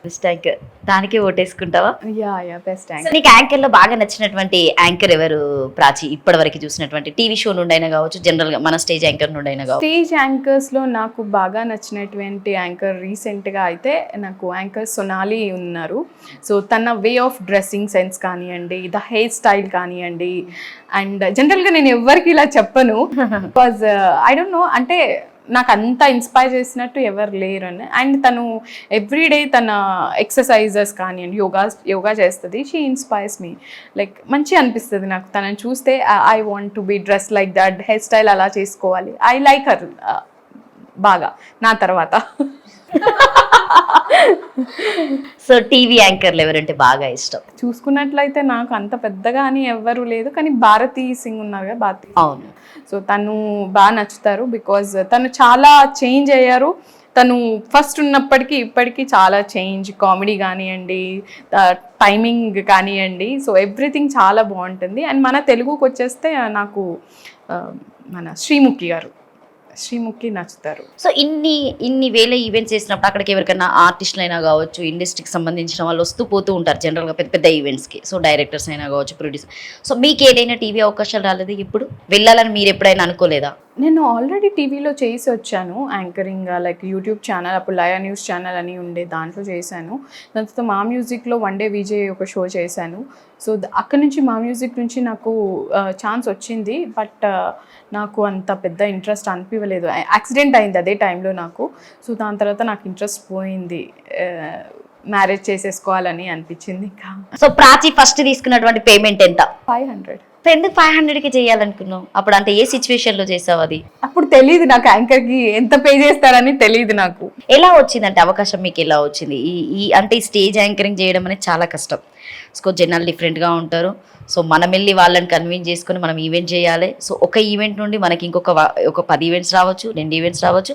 బెస్ట్ యాంకర్, దానికే ఓటేసుకుంటావా? Yeah best so anchor. నీకు యాంకర్లో బాగా నచ్చినటువంటి యాంకర్ ఎవరు ప్రాచి? ఇప్పటివరకు చూసినటువంటి టీవీ షో నుండి అయినా కావచ్చు, జనరల్గా మన స్టేజ్ యాంకర్ నుండి అయినా కావచ్చు. స్టేజ్ యాంకర్స్లో నాకు బాగా నచ్చినటువంటి యాంకర్ రీసెంట్గా అయితే నాకు యాంకర్ సొనాలి ఉన్నారు. సో తన వే ఆఫ్ డ్రెస్సింగ్ సెన్స్ కానివ్వండి, ద హెయిర్ స్టైల్ కానివ్వండి, అండ్ జనరల్గా నేను ఎవరికి ఇలా చెప్పను, బికాజ్ ఐ డోంట్ నో, అంటే నాకు అంత ఇన్స్పైర్ చేసినట్టు ఎవరు లేరు అని. అండ్ తను ఎవ్రీడే తన ఎక్సర్సైజెస్ కానివ్వండి, యోగా చేస్తుంది. షీ ఇన్స్పైర్స్ మీ, లైక్ మంచిగా అనిపిస్తుంది నాకు తనని చూస్తే. I want to be dress like that, hair style అలా చేసుకోవాలి. ఐ లైక్ హర్ బాగా నా తర్వాత. సో టీవీ యాంకర్లు ఎవరంటే బాగా ఇష్టం? చూసుకున్నట్లయితే నాకు అంత పెద్దగా అని ఎవ్వరు లేదు, కానీ భారతీ సింగ్ ఉన్నారు కదా, భారతీ. అవును. సో తను బాగా నచ్చుతారు, బికాజ్ తను చాలా చేంజ్ అయ్యారు. తను ఫస్ట్ ఉన్నప్పటికీ ఇప్పటికీ చాలా చేంజ్, కామెడీ కానివ్వండి, టైమింగ్ కానివ్వండి, సో ఎవ్రీథింగ్ చాలా బాగుంటుంది. అండ్ మన తెలుగుకి వచ్చేస్తే నాకు మన శ్రీముఖి నచ్చుతారు. సో ఇన్ని వేల ఈవెంట్స్ చేసినప్పుడు అక్కడికి ఎవరికైనా ఆర్టిస్టులు అయినా కావచ్చు, ఇండస్ట్రీకి సంబంధించిన వాళ్ళు వస్తూ పోతూ ఉంటారు జనరల్గా పెద్ద పెద్ద ఈవెంట్స్కి. సో డైరెక్టర్స్ అయినా కావచ్చు, ప్రొడ్యూసర్. సో మీకు ఏదైనా టీవీ అవకాశాలు రాలేదు ఇప్పుడు వెళ్ళాలని మీరు ఎప్పుడైనా అనుకోలేదా? నేను ఆల్రెడీ టీవీలో చేసి వచ్చాను యాంకరింగ్, లైక్ యూట్యూబ్ ఛానల్, అప్పుడు లయా న్యూస్ ఛానల్ అని ఉండే, దాంట్లో చేశాను. దాని తర్వాత మా మ్యూజిక్లో వన్ డే విజయ్ ఒక షో చేశాను. సో అక్కడి నుంచి మా మ్యూజిక్ నుంచి నాకు ఛాన్స్ వచ్చింది, బట్ నాకు అంత పెద్ద ఇంట్రెస్ట్ అనిపించలేదు. యాక్సిడెంట్ అయింది అదే టైంలో నాకు. సో దాని తర్వాత నాకు ఇంట్రెస్ట్ పోయింది, మ్యారేజ్ చేసేసుకోవాలని అనిపించింది. ఇంకా సో ప్రాచి ఫస్ట్ తీసుకున్నటువంటి పేమెంట్ ఎంత? 500. ఎందుకు 500కి చేయాలనుకున్నావు అప్పుడు? అంటే ఏ సిచ్యువేషన్లో చేసావు అది? అప్పుడు తెలియదు నాకు యాంకర్కి ఎంత పే చేస్తారని తెలియదు నాకు. ఎలా వచ్చిందంటే అవకాశం మీకు ఎలా వచ్చింది? అంటే ఈ స్టేజ్ యాంకరింగ్ చేయడం అనేది చాలా కష్టం. సో జనాలు డిఫరెంట్గా ఉంటారు. సో మనం వెళ్ళి వాళ్ళని కన్విన్స్ చేసుకొని మనం ఈవెంట్ చేయాలి. సో ఒక ఈవెంట్ నుండి మనకి ఒక 10 ఈవెంట్స్ రావచ్చు, 2 ఈవెంట్స్ రావచ్చు.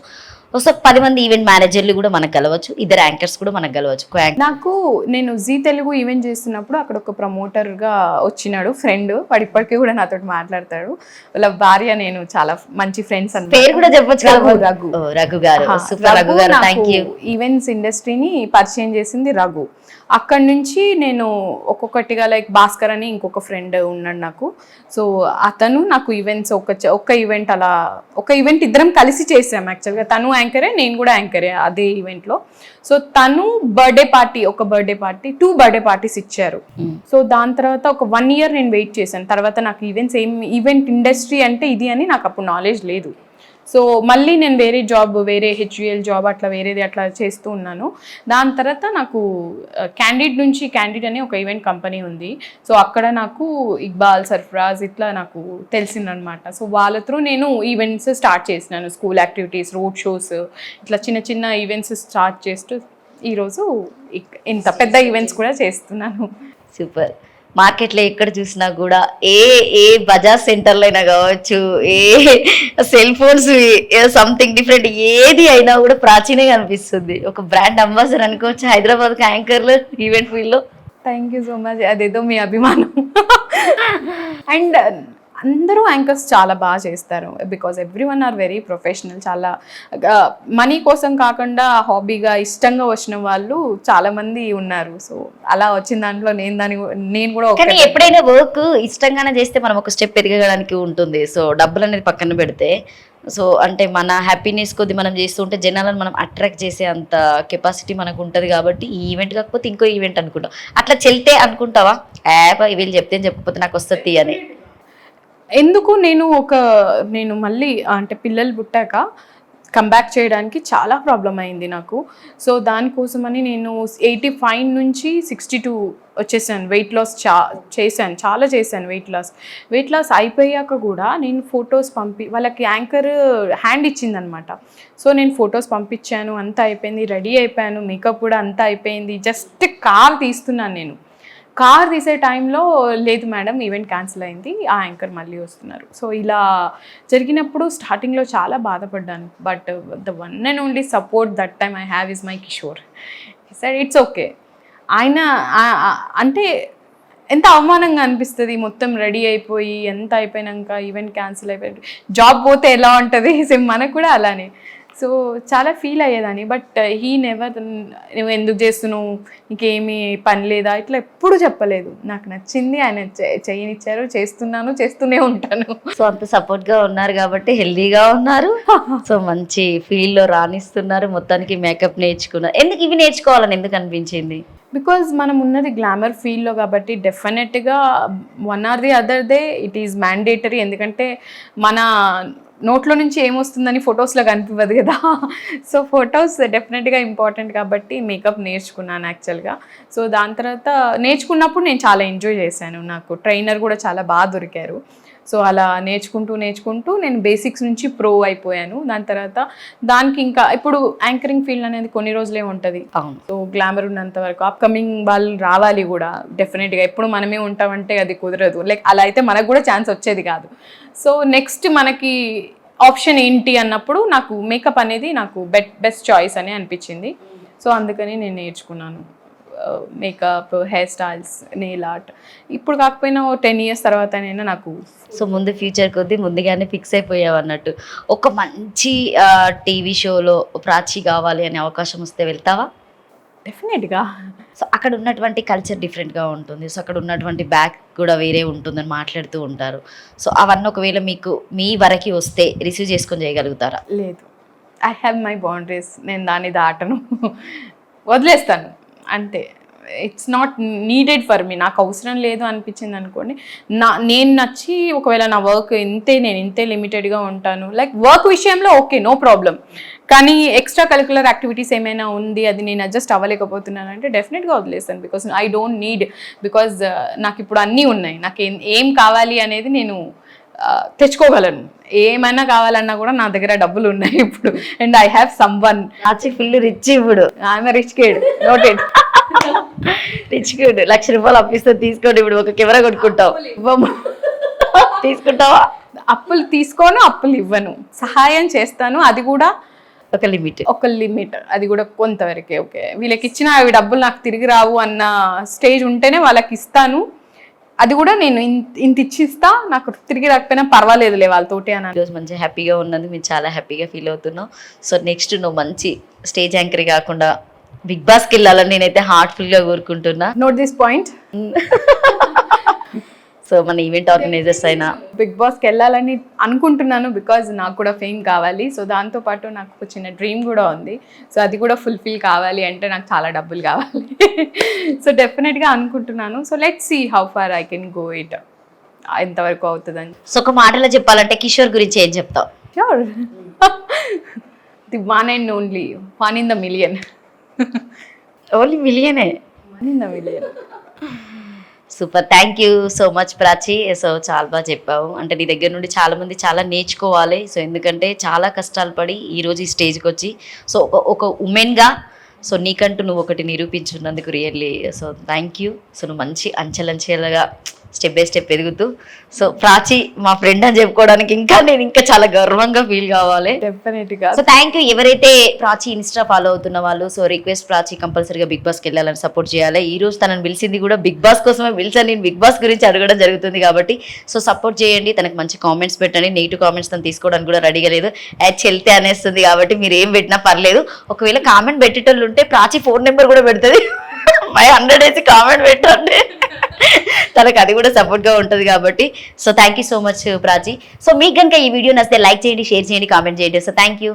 సో 10 మంది ఈవెంట్ మేనేజర్లు కూడా మనకు కలవచ్చు, 2 యాంకర్స్ కూడా మనకు కలవచ్చు. నాకు నేను జీ తెలుగు ఈవెంట్ చేస్తున్నప్పుడు అక్కడ ఒక ప్రమోటర్గా వచ్చినాడు ఫ్రెండ్, వాడు ఇప్పటికీ కూడా నాతో మాట్లాడతాడు. వాళ్ళ భార్య నేను చాలా మంచి ఫ్రెండ్స్ అని పేరు కూడా చెప్పొచ్చు కదా, రఘు గారు. సూపర్ రఘు గారు, థ్యాంక్ యూ. ఈవెంట్స్ ఇండస్ట్రీని పరిచయం చేసింది రఘు. అక్కడి నుంచి నేను ఒక్కొక్కటిగా, లైక్ భాస్కర్ అని ఇంకొక ఫ్రెండ్ ఉన్నాడు నాకు. సో అతను నాకు ఈవెంట్స్ ఒక ఈవెంట్ అలా ఒక ఈవెంట్ ఇద్దరం కలిసి చేసాం. యాక్చువల్గా తను యాంకరే, నేను కూడా యాంకరే అదే ఈవెంట్లో. సో తను బర్త్డే పార్టీ 2 బర్త్డే పార్టీస్ ఇచ్చారు. సో దాని తర్వాత ఒక 1 ఇయర్ నేను వెయిట్ చేశాను. తర్వాత నాకు ఈవెంట్ ఇండస్ట్రీ అంటే ఇది అని నాకు అప్పుడు నాలెడ్జ్ లేదు. సో మళ్ళీ నేను వేరే హెచ్యుఎల్ జాబ్ వేరేది అట్లా చేస్తూ ఉన్నాను. దాని తర్వాత నాకు క్యాండిడ్ అనే ఒక ఈవెంట్ కంపెనీ ఉంది. సో అక్కడ నాకు ఇక్బాల్, సర్ఫరాజ్ ఇట్లా నాకు తెలిసిందనమాట. సో వాళ్ళ త్రూ నేను ఈవెంట్స్ స్టార్ట్ చేసినాను. స్కూల్ యాక్టివిటీస్, రోడ్ షోస్, ఇట్లా చిన్న ఈవెంట్స్ స్టార్ట్ చేస్తూ ఈరోజు ఇంత పెద్ద ఈవెంట్స్ కూడా చేస్తున్నాను. సూపర్. మార్కెట్లో ఎక్కడ చూసినా కూడా ఏ ఏ బజాజ్ సెంటర్లో అయినా కావచ్చు, ఏ సెల్ ఫోన్స్ సంథింగ్ డిఫరెంట్ ఏది అయినా కూడా ప్రాచీనే కనిపిస్తుంది. ఒక బ్రాండ్ అంబాసిడర్ అనుకోవచ్చు హైదరాబాద్కి యాంకర్లు ఈవెంట్ ఫీల్డ్లో. థ్యాంక్ యూ సో మచ్, అదేదో మీ అభిమానం. అండ్ అందరూ యాంకర్స్ చాలా బాగా చేస్తారు because every one or very professional. చాలా మనీ కోసం కాకుండా హాబీగా ఇష్టంగా వచ్చిన వాళ్ళు చాలా మంది ఉన్నారు. సో అలా వచ్చిన దాంట్లో నేను కూడా కానీ ఎప్పుడైనా వర్క్ ఇష్టంగానే చేస్తే మనం ఒక స్టెప్ ఎదగడానికి ఉంటుంది. సో డబ్బులు అనేది పక్కన పెడితే, సో అంటే మన హ్యాపీనెస్ కొద్ది మనం చేస్తుంటే జనాలను మనం అట్రాక్ట్ చేసే అంత కెపాసిటీ మనకు ఉంటుంది. కాబట్టి ఈ ఈవెంట్ కాకపోతే ఇంకో ఈవెంట్ అనుకుంటాం. అట్లా చెల్తే అనుకుంటావా వీళ్ళు చెప్తే చెప్పకపోతే నాకు వస్తుంది అని? ఎందుకు నేను మళ్ళీ అంటే పిల్లలు పుట్టాక కంబ్యాక్ చేయడానికి చాలా ప్రాబ్లం అయింది నాకు. సో దానికోసమని నేను 85 నుంచి 62 వచ్చేసాను. వెయిట్ లాస్ చాలా చేశాను. వెయిట్ లాస్ అయిపోయాక కూడా నేను ఫొటోస్ వాళ్ళకి యాంకర్ హ్యాండ్ ఇచ్చిందనమాట. సో నేను ఫొటోస్ పంపించాను, అంతా అయిపోయింది, రెడీ అయిపోయాను, మేకప్ కూడా అంతా అయిపోయింది. జస్ట్ కార్ తీస్తున్నాను. నేను కార్ తీసే టైంలో లేదు మేడం ఈవెంట్ క్యాన్సిల్ అయింది, ఆ యాంకర్ మళ్ళీ వస్తున్నారు. సో ఇలా జరిగినప్పుడు స్టార్టింగ్లో చాలా బాధపడ్డాను. But the one and only support that time I have is my Kishore. Side it's okay. ఆయన అంటే ఎంత అవమానంగా అనిపిస్తుంది మొత్తం రెడీ అయిపోయి ఎంత అయిపోయినాక ఈవెంట్ క్యాన్సిల్ అయిపోయి జాబ్ పోతే ఎలా ఉంటుంది, సేమ్ మనకు కూడా అలానే. సో చాలా ఫీల్ అయ్యేదాన్ని. బట్ హీ నెవర్ నువ్వు ఎందుకు చేస్తున్నావు, నీకేమీ పని లేదా, ఇట్లా ఎప్పుడు చెప్పలేదు. నాకు నచ్చింది, ఆయన చేయనిచ్చారు, చేస్తూనే ఉంటాను. సో అంత సపోర్ట్గా ఉన్నారు కాబట్టి హెల్దీగా ఉన్నారు. సో మంచి ఫీల్డ్లో రాణిస్తున్నారు. మొత్తానికి మేకప్ నేర్చుకున్నారు. ఎందుకు ఇవి నేర్చుకోవాలని ఎందుకు అనిపించింది? బికాజ్ మనం ఉన్నది గ్లామర్ ఫీల్డ్లో కాబట్టి డెఫినెట్గా one or the other day it is mandatory. ఎందుకంటే మన నోట్లో నుంచి ఏమొస్తుందని ఫొటోస్లో కనిపించదు కదా. సో ఫొటోస్ డెఫినెట్గా ఇంపార్టెంట్ కాబట్టి మేకప్ నేర్చుకున్నాను యాక్చువల్గా. సో దాని తర్వాత నేర్చుకున్నప్పుడు నేను చాలా ఎంజాయ్ చేశాను. నాకు ట్రైనర్ కూడా చాలా బాగా దొరికారు. సో అలా నేర్చుకుంటూ నేను బేసిక్స్ నుంచి ప్రో అయిపోయాను. దాని తర్వాత దానికి ఇంకా ఇప్పుడు యాంకరింగ్ ఫీల్డ్ అనేది కొన్ని రోజులే ఉంటుంది. సో గ్లామర్ ఉన్నంత వరకు అప్కమింగ్ వాళ్ళు రావాలి కూడా డెఫినెట్గా. ఎప్పుడు మనమే ఉంటామంటే అది కుదరదు. లైక్ అలా అయితే మనకు కూడా ఛాన్స్ వచ్చేది కాదు. సో నెక్స్ట్ మనకి ఆప్షన్ ఏంటి అన్నప్పుడు నాకు మేకప్ అనేది నాకు బెస్ట్ చాయిస్ అని అనిపించింది. సో అందుకని నేను నేర్చుకున్నాను makeup, hair styles, nail art. ఇప్పుడు కాకపోయినా 10 years తర్వాతనైనా నాకు. సో ముందు ఫ్యూచర్ కొద్దీ ముందుగానే ఫిక్స్ అయిపోయావు అన్నట్టు. ఒక మంచి టీవీ షోలో ప్రాచి కావాలి అనే అవకాశం వస్తే వెళ్తావా? డెఫినెట్గా. సో అక్కడ ఉన్నటువంటి కల్చర్ డిఫరెంట్గా ఉంటుంది. సో అక్కడ ఉన్నటువంటి బ్యాక్ కూడా వేరే ఉంటుందని మాట్లాడుతూ ఉంటారు. సో అవన్నీ ఒకవేళ మీకు మీ వరకు వస్తే రిసీవ్ చేసుకొని చేయగలుగుతారా? లేదు, ఐ హ్యావ్ మై బౌండరీస్. నేను దాన్ని దాటను, వదిలేస్తాను అంతే. It's not needed for me. నాకు అవసరం లేదు అనిపించింది అనుకోండి, నేను నచ్చి ఒకవేళ నా వర్క్ నేను ఇంతే లిమిటెడ్గా ఉంటాను. లైక్ వర్క్ విషయంలో ఓకే, నో ప్రాబ్లం. కానీ ఎక్స్ట్రా కరిక్యులర్ యాక్టివిటీస్ ఏమైనా ఉంది, అది నేను అడ్జస్ట్ అవ్వలేకపోతున్నాను అంటే డెఫినెట్గా వదిలేస్తాను. Because I don't need. Because నాకు ఇప్పుడు అన్నీ ఉన్నాయి. నాకు ఏం కావాలి అనేది నేను తెచ్చుకోగలను. ఏమైనా కావాలన్నా కూడా నా దగ్గర డబ్బులు ఉన్నాయి ఇప్పుడు. And I have some one. Full rich. ఇప్పుడు ఆమె rich kid, noted. Rich kid. 1,00,000 రూపాయలు అప్పిస్తే తీసుకోండి. ఇప్పుడు ఒక కెమెరా కొట్టుకుంటావు, తీసుకుంటావా? అప్పులు తీసుకోను, అప్పులు ఇవ్వను, సహాయం చేస్తాను. అది కూడా ఒక లిమిట్. అది కూడా కొంతవరకే. ఓకే, వీళ్ళకి ఇచ్చిన అవి డబ్బులు నాకు తిరిగి రావు అన్న స్టేజ్ ఉంటేనే వాళ్ళకి ఇస్తాను. అది కూడా నేను ఇంత ఇచ్చిస్తా, నాకు తిరిగి రాకపోయినా పర్వాలేదులే వాళ్ళతోటి అని. ఈరోజు మంచి హ్యాపీగా ఉన్నందుకు మేము చాలా హ్యాపీగా ఫీల్ అవుతున్నాం. సో నెక్స్ట్ నువ్వు మంచి స్టేజ్ యాంకర్ కాకుండా బిగ్ బాస్కి వెళ్ళాలని నేనైతే హార్ట్ఫుల్గా కోరుకుంటున్నా. Note this point. సో మన ఈవెంట్ ఆర్గనైజర్స్ అయినా బిగ్ బాస్కి వెళ్ళాలని అనుకుంటున్నాను. బికాజ్ నాకు కూడా ఫేమ్ కావాలి. సో దాంతోపాటు నాకు ఒక చిన్న డ్రీమ్ కూడా ఉంది. సో అది కూడా ఫుల్ఫిల్ కావాలి అంటే నాకు చాలా డబ్బులు కావాలి. సో డెఫినెట్గా అనుకుంటున్నాను. So let's see how far I can go it, ఎంతవరకు అవుతుందని. సో ఒక మాటలో చెప్పాలంటే కిషోర్ గురించి ఏం చెప్తావు? Sure, the one and only, 1 in the million. Only మిలియనే? 1 in the million. Super, thank you so much Prachi. So చాలా బాగా చెప్పావు. అంటే నీ దగ్గర నుండి చాలామంది చాలా నేర్చుకోవాలి. సో ఎందుకంటే చాలా కష్టాలు పడి ఈరోజు ఈ స్టేజ్కి వచ్చి, సో ఒక ఉమెన్గా సో నీకంటూ నువ్వు ఒకటి నిరూపించున్నందుకు really so thank you. So నువ్వు మంచి అంచెలంచెలుగా స్టెప్ బై స్టెప్ ఎదుగుతూ సో ప్రాచి మా ఫ్రెండ్ అని చెప్పుకోవడానికి నేను ఇంకా చాలా గర్వంగా ఫీల్ కావాలి. డెఫినెట్గా. So thank you. ఎవరైతే ప్రాచి ఇన్స్టా ఫాలో అవుతున్న వాళ్ళు సో రిక్వెస్ట్ ప్రాచి కంపల్సరీగా బిగ్ బాస్కి వెళ్ళాలని సపోర్ట్ చేయాలి. ఈ రోజు తనని పిలిచింది కూడా బిగ్ బాస్ కోసమే పిలిచాను. నేను బిగ్ బాస్ గురించి అడగడం జరుగుతుంది కాబట్టి సో సపోర్ట్ చేయండి. తనకు మంచి కామెంట్స్ పెట్టండి. నెగిటివ్ కామెంట్స్ తను తీసుకోవడానికి కూడా రెడీగా లేదు. చెల్తే అనేస్తుంది కాబట్టి మీరు ఏం పెట్టినా పర్లేదు. ఒకవేళ కామెంట్ పెట్టేటోళ్ళు ఉంటే ప్రాచి ఫోన్ నెంబర్ కూడా పెడుతుంది. 100 వేసి కామెంట్ పెట్టండి. తనకు అది కూడా సపోర్ట్గా ఉంటుంది కాబట్టి so thank you so much Prachi. So మీకు కనుక ఈ వీడియో నచ్చితే లైక్ చేయండి, షేర్ చేయండి, కామెంట్ చేయండి. So thank you.